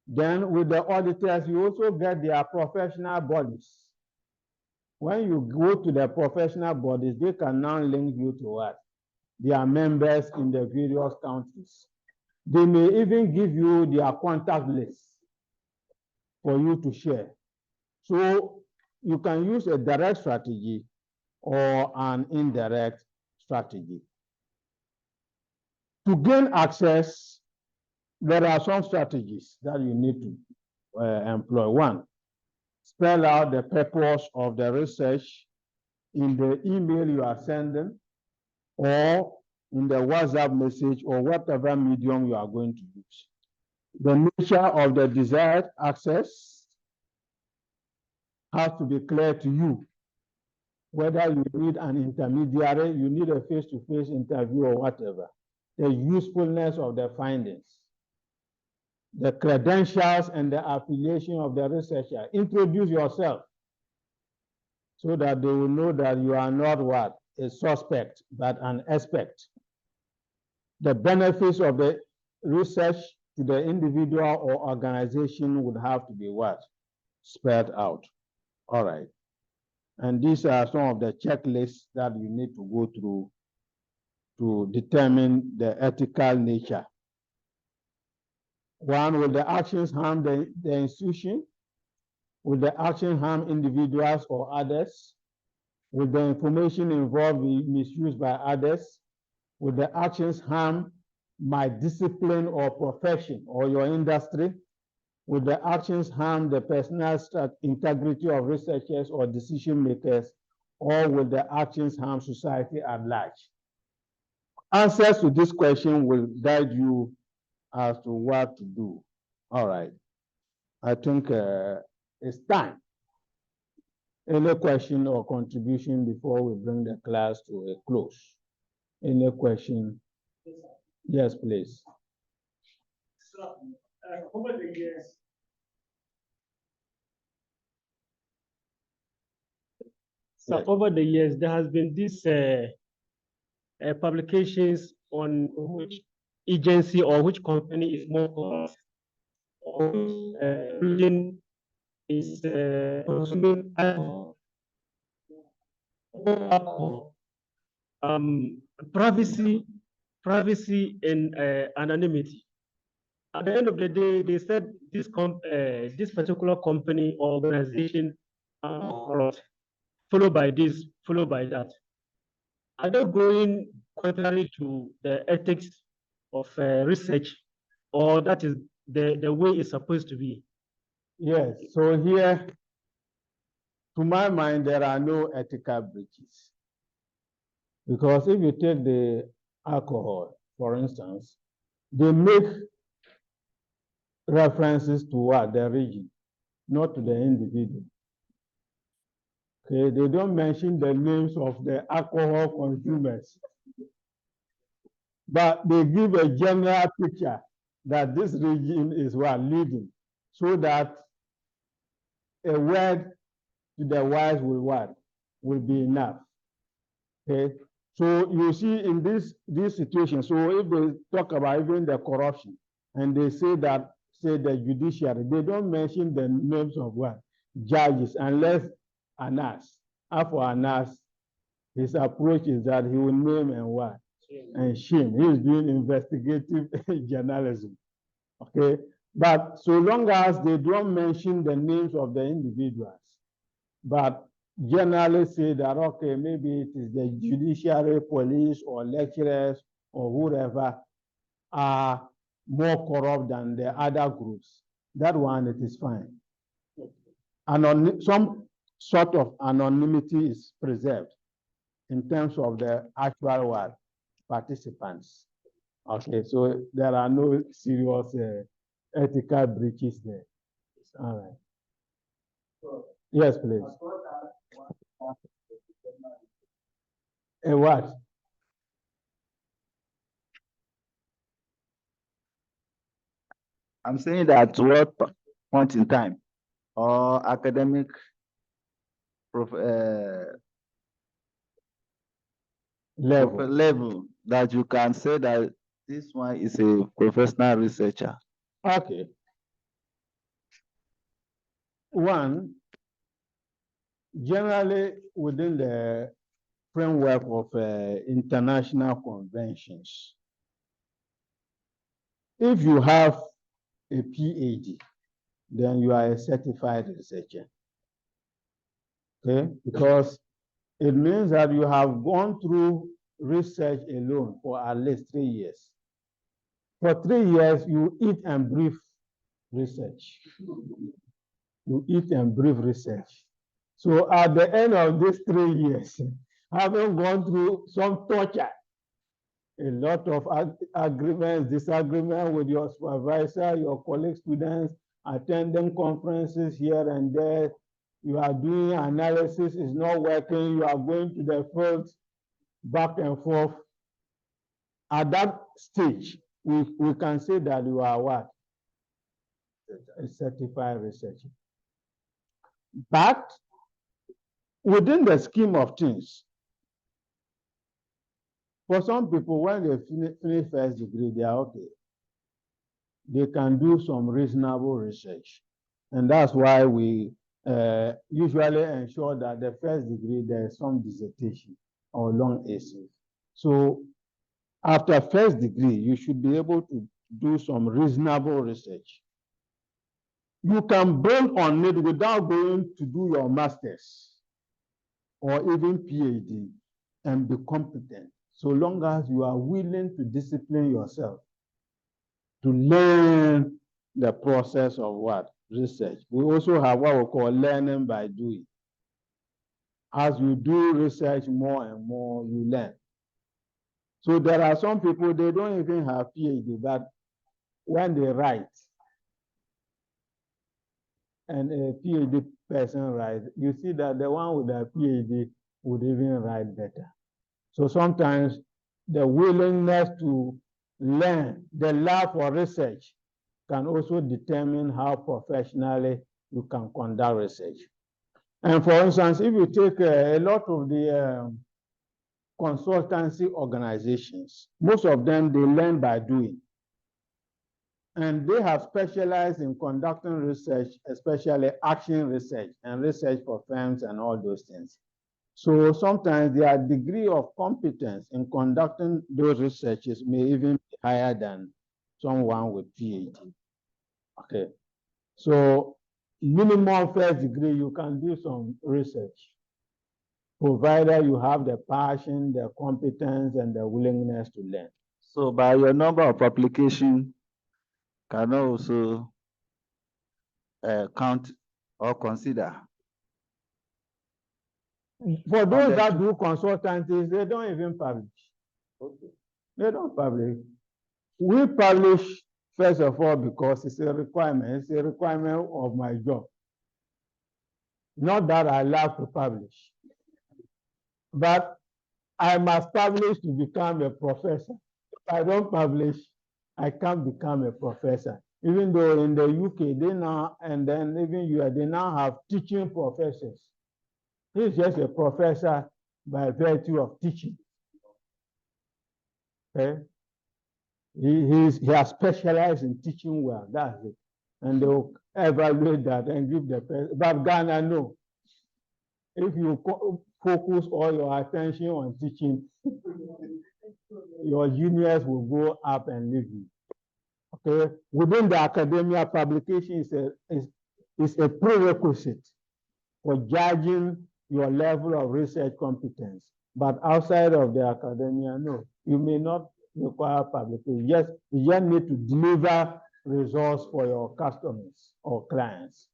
Then with the auditors, you also get their professional bodies. When you go to the professional bodies, they can now link you to what? Their members in the various countries. They may even give you their contact list for you to share. So you can use a direct strategy or an indirect strategy. To gain access, there are some strategies that you need to employ. One, spell out the purpose of the research in the email you are sending or in the WhatsApp message or whatever medium you are going to use. The nature of the desired access has to be clear to you. Whether you need an intermediary, you need a face-to-face interview or whatever. The usefulness of the findings, the credentials and the affiliation of the researcher. Introduce yourself so that they will know that you are not what? A suspect, but an expert. The benefits of the research to the individual or organization would have to be what? Spelled out. All right. And these are some of the checklists that you need to go through to determine the ethical nature. One, will the actions harm the institution? Will the action harm individuals or others? Will the information involved be misused by others? Will the actions harm my discipline or profession or your industry? Will the actions harm the personal integrity of researchers or decision makers? Or will the actions harm society at large? Answers to this question will guide you as to what to do. All right. I think it's time. Any question or contribution before we bring the class to a close? Any question? Yes, please. So, over the years, there has been this publications on which agency or which company is more corrupt, or which region is consuming alcohol. Privacy and anonymity. At the end of the day, they said this particular company or organization are not corrupt, followed by this, followed by that. Are they going contrary to the ethics of research, or that is the way it's supposed to be? Yes, so here, to my mind, there are no ethical breaches. Because if you take the alcohol, for instance, they make references to what? The region, not to the individual. Okay, they don't mention the names of the alcohol consumers. But they give a general picture that this region is what? Leading, so that a word to the wise will what? Will be enough. Okay, so you see in this situation, so if they talk about even the corruption and they say that, say the judiciary, they don't mention the names of what? Judges, unless Anas, after Anas, his approach is that he will name and what? And shame. He is doing investigative journalism. Okay, but so long as they don't mention the names of the individuals, but generally say that, okay, maybe it is the judiciary, police, or lecturers, or whoever are more corrupt than the other groups. That one, it is fine. Some sort of anonymity is preserved in terms of the actual world participants. Okay, so there are no serious ethical breaches there. All right. Yes, please. A what? I'm saying that what point in time or academic level that you can say that this one is a professional researcher? Okay. One, generally within the framework of international conventions, if you have a PhD, then you are a certified researcher. Okay, because it means that you have gone through research alone for at least 3 years. For 3 years, you eat and breathe research. You eat and breathe research. So at the end of these 3 years, having gone through some torture, a lot of agreements, disagreement with your supervisor, your colleague students, attending conferences here and there, you are doing analysis, it's not working, you are going to the field back and forth. At that stage, we can say that you are what? A certified researcher. But within the scheme of things, for some people, when they finish first degree, they are okay. They can do some reasonable research. And that's why we usually ensure that the first degree, there is some dissertation or long essays. So after first degree, you should be able to do some reasonable research. You can build on it without going to do your master's or even PhD and be competent, so long as you are willing to discipline yourself to learn the process of what? Research. We also have what we call learning by doing. As you do research more and more, you learn. So there are some people, they don't even have PhD, but when they write, and a PhD person writes, you see that the one with a PhD would even write better. So sometimes the willingness to learn, the love for research can also determine how professionally you can conduct research. And for instance, if you take a lot of the consultancy organizations, most of them, they learn by doing. And they have specialized in conducting research, especially action research and research for firms and all those things. So sometimes their degree of competence in conducting those researches may even be higher than someone with PhD. Okay. So minimum first degree, you can do some research, provided you have the passion, the competence, and the willingness to learn. So by your number of application can also count or consider. For those that do consultancies, they don't even publish. Okay. They don't publish. We publish, first of all, because it's a requirement. It's a requirement of my job. Not that I love to publish, but I must publish to become a professor. If I don't publish, I can't become a professor. Even though in the UK, they now, and then even US, they now have teaching professors. He's just a professor by virtue of teaching. Okay? He has specialized in teaching well, that's it. And they'll evaluate that and give the person. But Ghana, no. If you focus all your attention on teaching, your juniors will go up and leave you. Okay? Within the academia, publication is a prerequisite for judging your level of research competence. But outside of the academia, no, you may not require publication. Yes, you just need to deliver results for your customers or clients.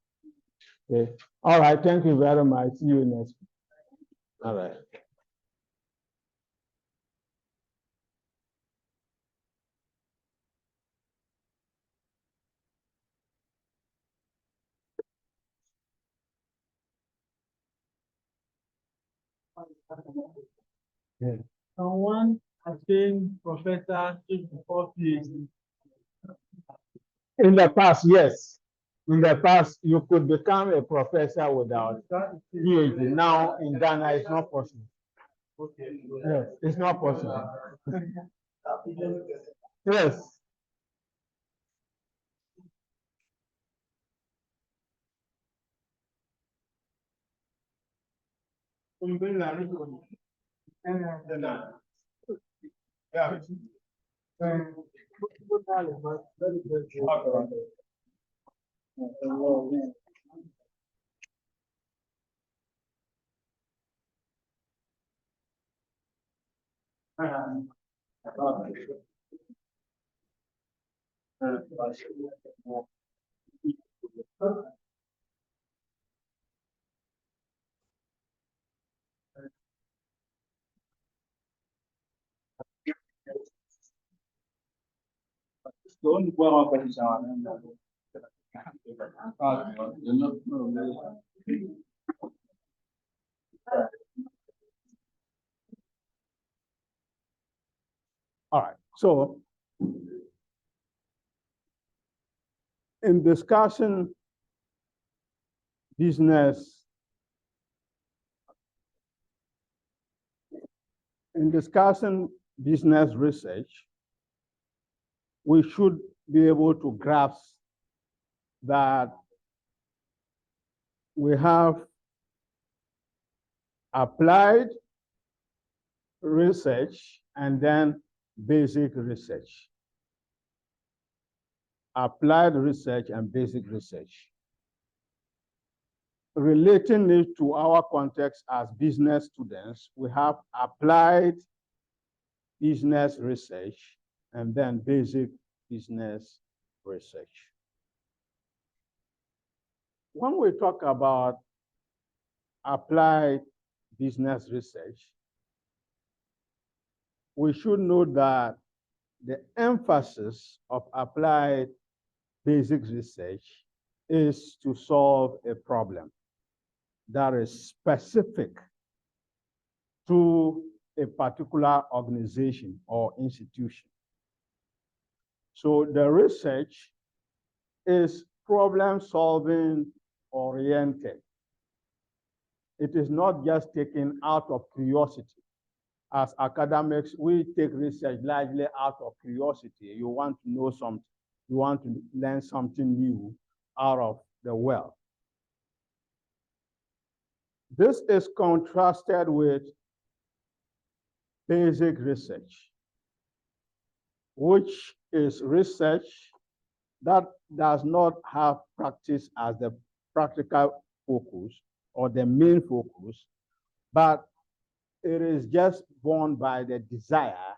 Okay. All right. Thank you very much. See you next week. All right. Someone has been professor before PhD. In the past, yes. In the past, you could become a professor without PhD. Now in Ghana, it's not possible. Okay. Yes, it's not possible. Yes. All right. So in discussing business, research, we should be able to grasp that we have applied research and then basic research. Applied research and basic research. Relating it to our context as business students, we have applied business research and then basic business research. When we talk about applied business research, we should note that the emphasis of applied basic research is to solve a problem that is specific to a particular organization or institution. So the research is problem-solving oriented. It is not just taken out of curiosity. As academics, we take research largely out of curiosity. You want to know something, you want to learn something new out of the well. This is contrasted with basic research, which is research that does not have practice as the practical focus or the main focus, but it is just born by the desire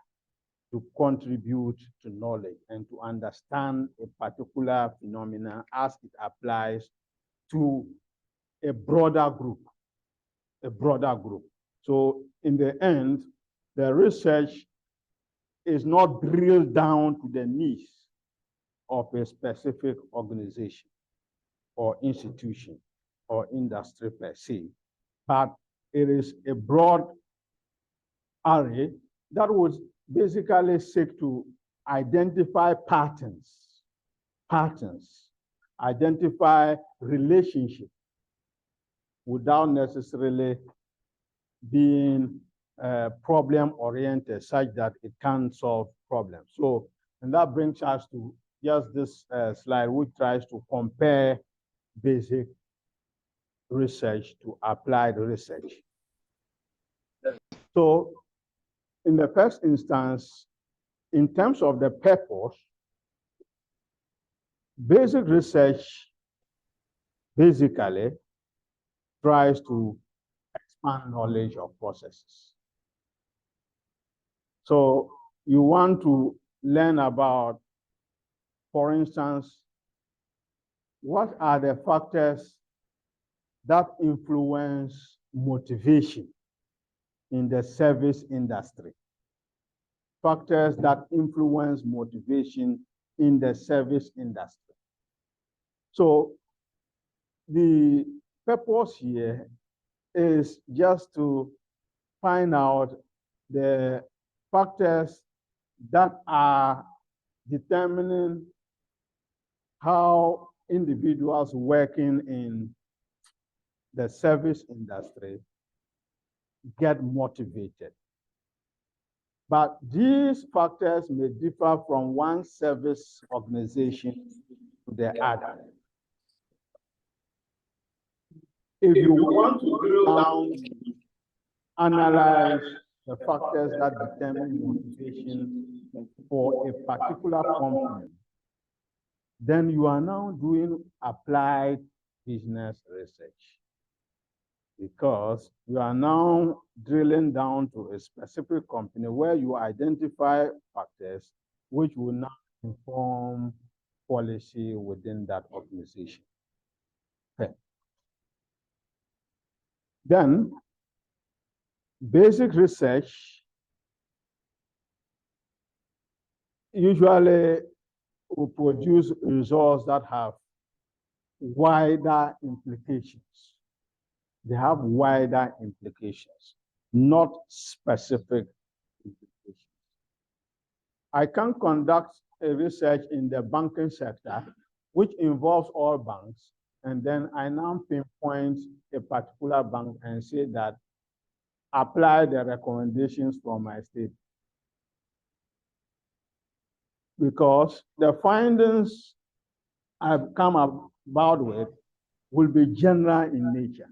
to contribute to knowledge and to understand a particular phenomenon as it applies to a broader group. So in the end, the research is not drilled down to the needs of a specific organization or institution or industry per se, but it is a broad array that would basically seek to identify patterns, identify relationships without necessarily being problem-oriented such that it can solve problems. So, and that brings us to just this slide, which tries to compare basic research to applied research. So, in the first instance, in terms of the purpose, basic research basically tries to expand knowledge of processes. So you want to learn about, for instance, what are the factors that influence motivation in the service industry? Factors that influence motivation in the service industry. So the purpose here is just to find out the factors that are determining how individuals working in the service industry get motivated. But these factors may differ from one service organization to the other. If you want to drill down, analyze the factors that determine motivation for a particular company, then you are now doing applied business research, because you are now drilling down to a specific company where you identify factors which will now inform policy within that organization. Okay. Then, basic research usually will produce results that have wider implications. They have wider implications, not specific implications. I can conduct a research in the banking sector, which involves all banks, and then I now pinpoint a particular bank and say that apply the recommendations from my state. Because the findings I've come about with will be general in nature.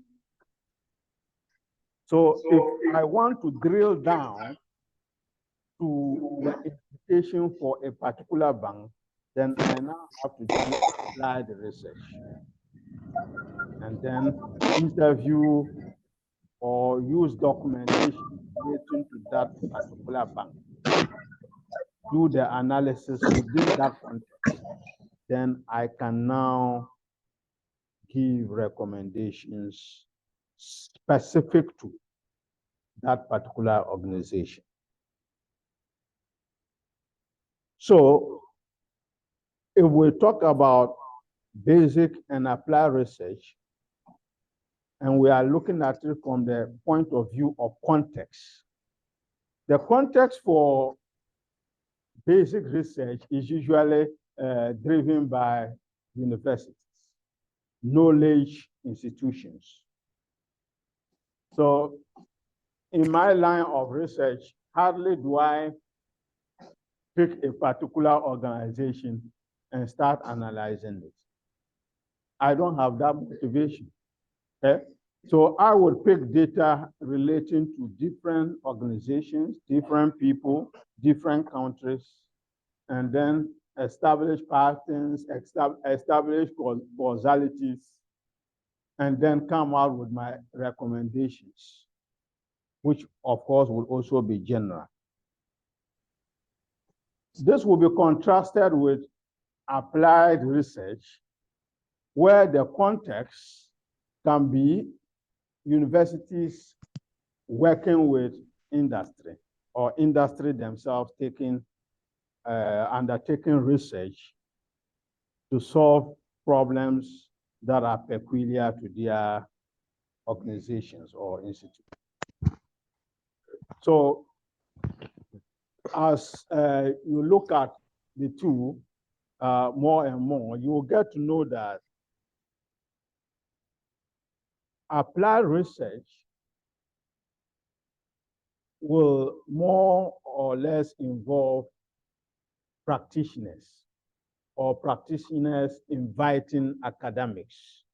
So if I want to drill down to the implication for a particular bank, then I now have to apply the research and then interview or use documentation relating to that particular bank. Do the analysis within that context. Then I can now give recommendations specific to that particular organization. So if we talk about basic and applied research, and we are looking at it from the point of view of context, the context for basic research is usually driven by universities, knowledge institutions. So in my line of research, hardly do I pick a particular organization and start analyzing it. I don't have that motivation. Okay? So I would pick data relating to different organizations, different people, different countries, and then establish patterns, establish causalities, and then come out with my recommendations, which of course will also be general. This will be contrasted with applied research, where the context can be universities working with industry, or industry themselves undertaking research to solve problems that are peculiar to their organizations or institutes. So as you look at the two more and more, you will get to know that applied research will more or less involve practitioners, or practitioners inviting academics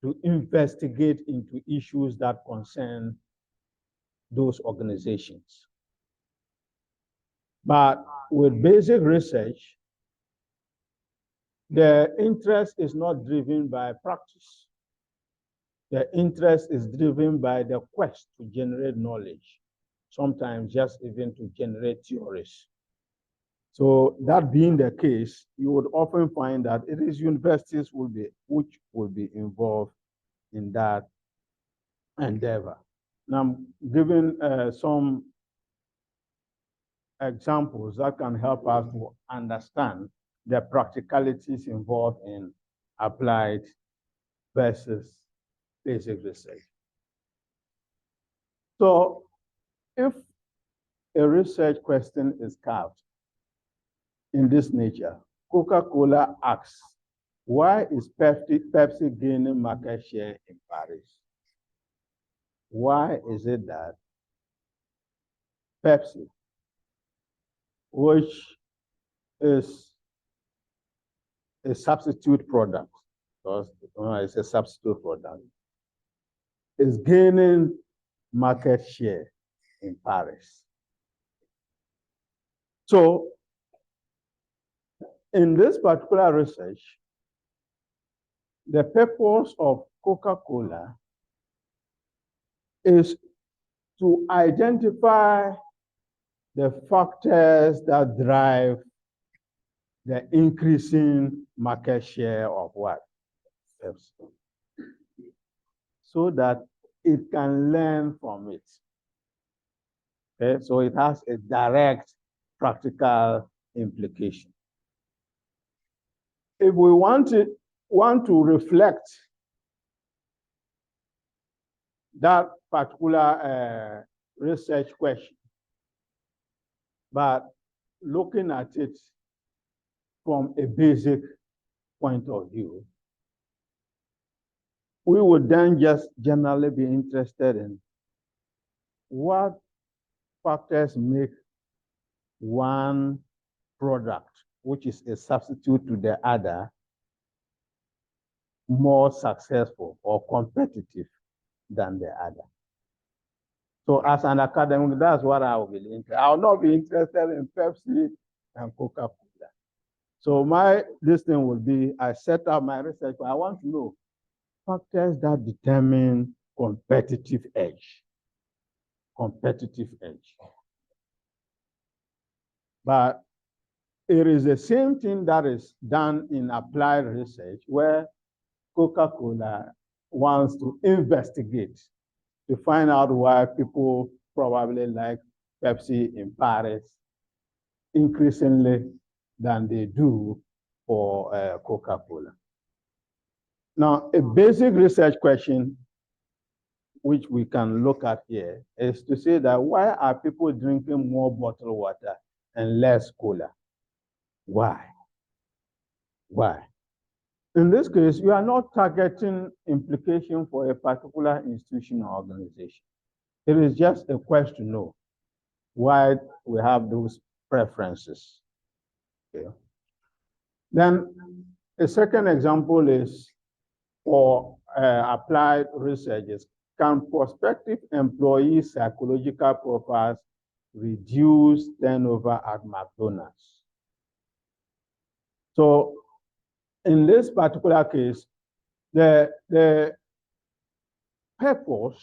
to investigate into issues that concern those organizations. But with basic research, the interest is not driven by practice. The interest is driven by the quest to generate knowledge, sometimes just even to generate theories. So that being the case, you would often find that it is universities which will be involved in that endeavor. Now, I'm giving some examples that can help us to understand the practicalities involved in applied versus basic research. So if a research question is carved in this nature, Coca-Cola asks, why is Pepsi gaining market share in Paris? Why is it that Pepsi, which is a substitute product, because it's a substitute product, is gaining market share in Paris? So in this particular research, the purpose of Coca-Cola is to identify the factors that drive the increasing market share of what? Pepsi. So that it can learn from it. Okay, so it has a direct practical implication. If we want to reflect that particular research question, but looking at it from a basic point of view, we would then just generally be interested in what factors make one product, which is a substitute to the other, more successful or competitive than the other. So as an academic, that's what I will be interested. I will not be interested in Pepsi and Coca-Cola. So this thing will be, I set up my research, but I want to know factors that determine competitive edge. Competitive edge. But it is the same thing that is done in applied research where Coca-Cola wants to investigate to find out why people probably like Pepsi in Paris increasingly than they do for Coca-Cola. Now, a basic research question which we can look at here is to say that why are people drinking more bottled water and less cola? Why? Why? In this case, you are not targeting implication for a particular institution or organization. It is just a question to know why we have those preferences. Okay. Then a second example is for applied researchers. Can prospective employees' psychological profiles reduce turnover at McDonald's? So in this particular case, the purpose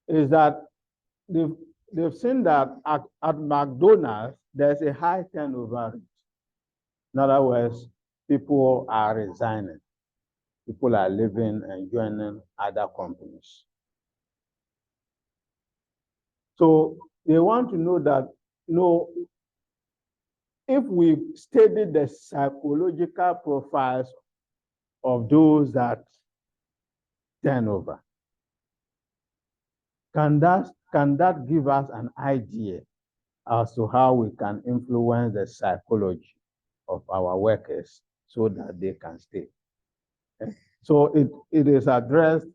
is that they've seen that at McDonald's, there's a high turnover rate. In other words, people are resigning. People are leaving and joining other companies. So they want to know that, if we study the psychological profiles of those that turn over, can that give us an idea as to how we can influence the psychology of our workers so that they can stay? Okay. So it is addressed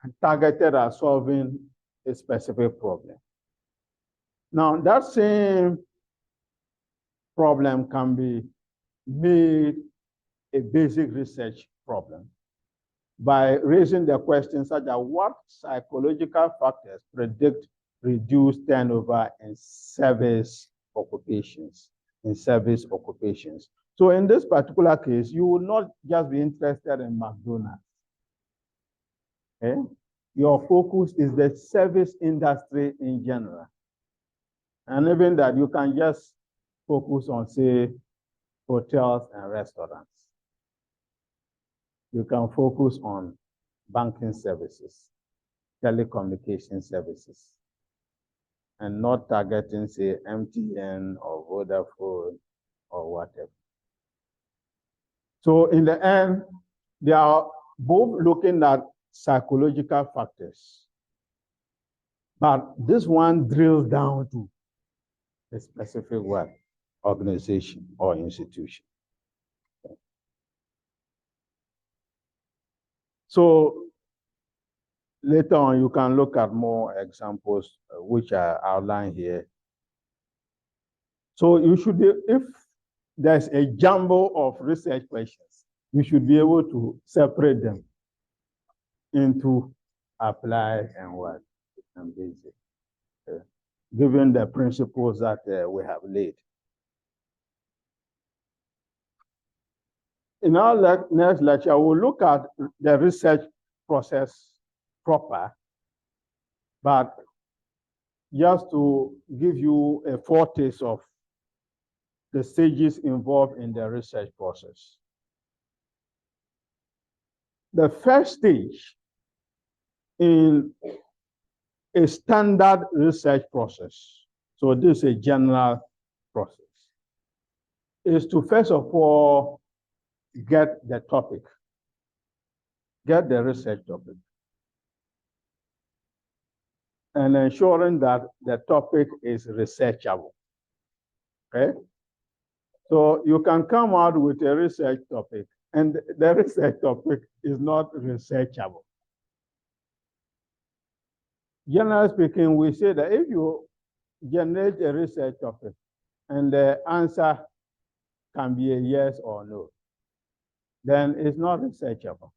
and targeted at solving a specific problem. Now, that same problem can be made a basic research problem by raising the question such as what psychological factors predict reduced turnover in service occupations, So in this particular case, you will not just be interested in McDonald's. Okay? Your focus is the service industry in general. And even that, you can just focus on, say, hotels and restaurants. You can focus on banking services, telecommunication services, and not targeting, say, MTN or Vodafone or whatever. So in the end, they are both looking at psychological factors But this one drills down to a specific what? Organization or institution. So later on, you can look at more examples which are outlined here. So you should be, if there's a jumble of research questions, you should be able to separate them into applied and what? And basic, given the principles that we have laid. In our next lecture, we'll look at the research process proper, but just to give you a foretaste of the stages involved in the research process. The first stage in a standard research process, so this is a general process, is to first of all get the topic, get the research topic, and ensuring that the topic is researchable. Okay? So you can come out with a research topic, and the research topic is not researchable. Generally speaking, we say that if you generate a research topic and the answer can be a yes or no, then it's not researchable.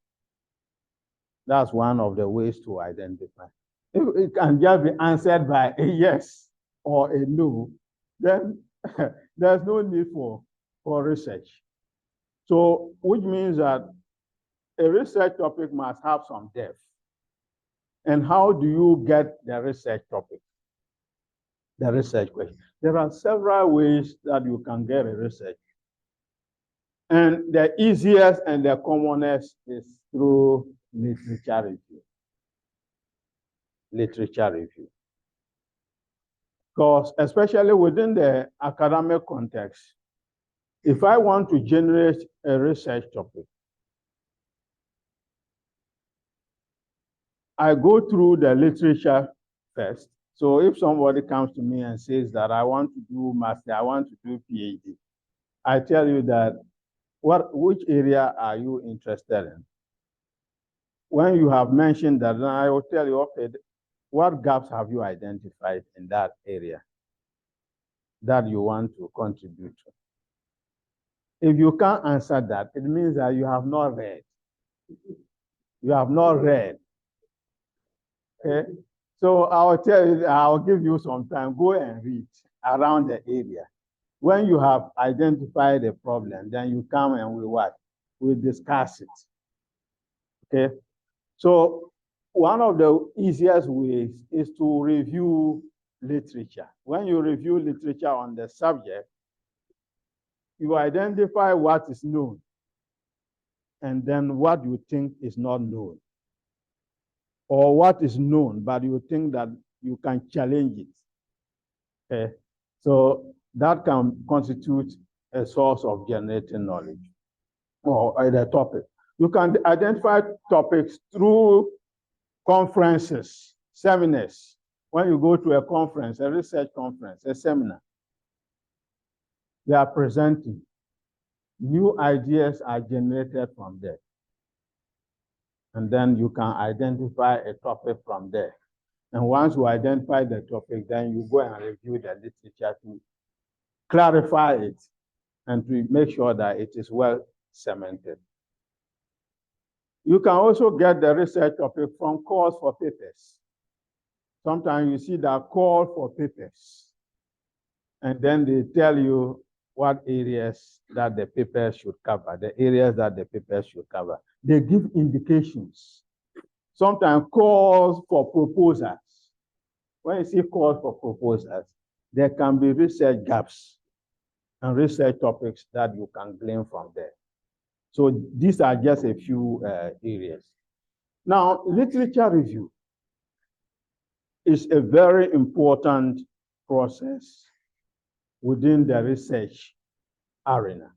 That's one of the ways to identify. If it can just be answered by a yes or a no, then there's no need for research. So, which means that a research topic must have some depth. And how do you get the research topic? The research question. There are several ways that you can get a research. And the easiest and the commonest is through literature review. Literature review. Because especially within the academic context, if I want to generate a research topic, I go through the literature first. So if somebody comes to me and says that I want to do master, I want to do PhD, I tell you that which area are you interested in? When you have mentioned that, then I will tell you, okay, what gaps have you identified in that area that you want to contribute to? If you can't answer that, it means that you have not read. You have not read. Okay? So I'll tell you, I'll give you some time, go and read around the area. When you have identified a problem, then you come and we what? We discuss it. Okay? So one of the easiest ways is to review literature. When you review literature on the subject, you identify what is known and then what you think is not known. Or what is known, but you think that you can challenge it. Okay? So that can constitute a source of generating knowledge or the topic. You can identify topics through conferences, seminars. When you go to a conference, a research conference, a seminar, they are presenting. New ideas are generated from there. And then you can identify a topic from there. And once you identify the topic, then you go and review the literature to clarify it and to make sure that it is well cemented. You can also get the research topic from calls for papers. Sometimes you see that call for papers, and then they tell you what areas that the papers should cover, the areas that the papers should cover. They give indications. Sometimes calls for proposals. When you see calls for proposals, there can be research gaps and research topics that you can glean from there. So these are just a few areas. Now, literature review is a very important process within the research arena.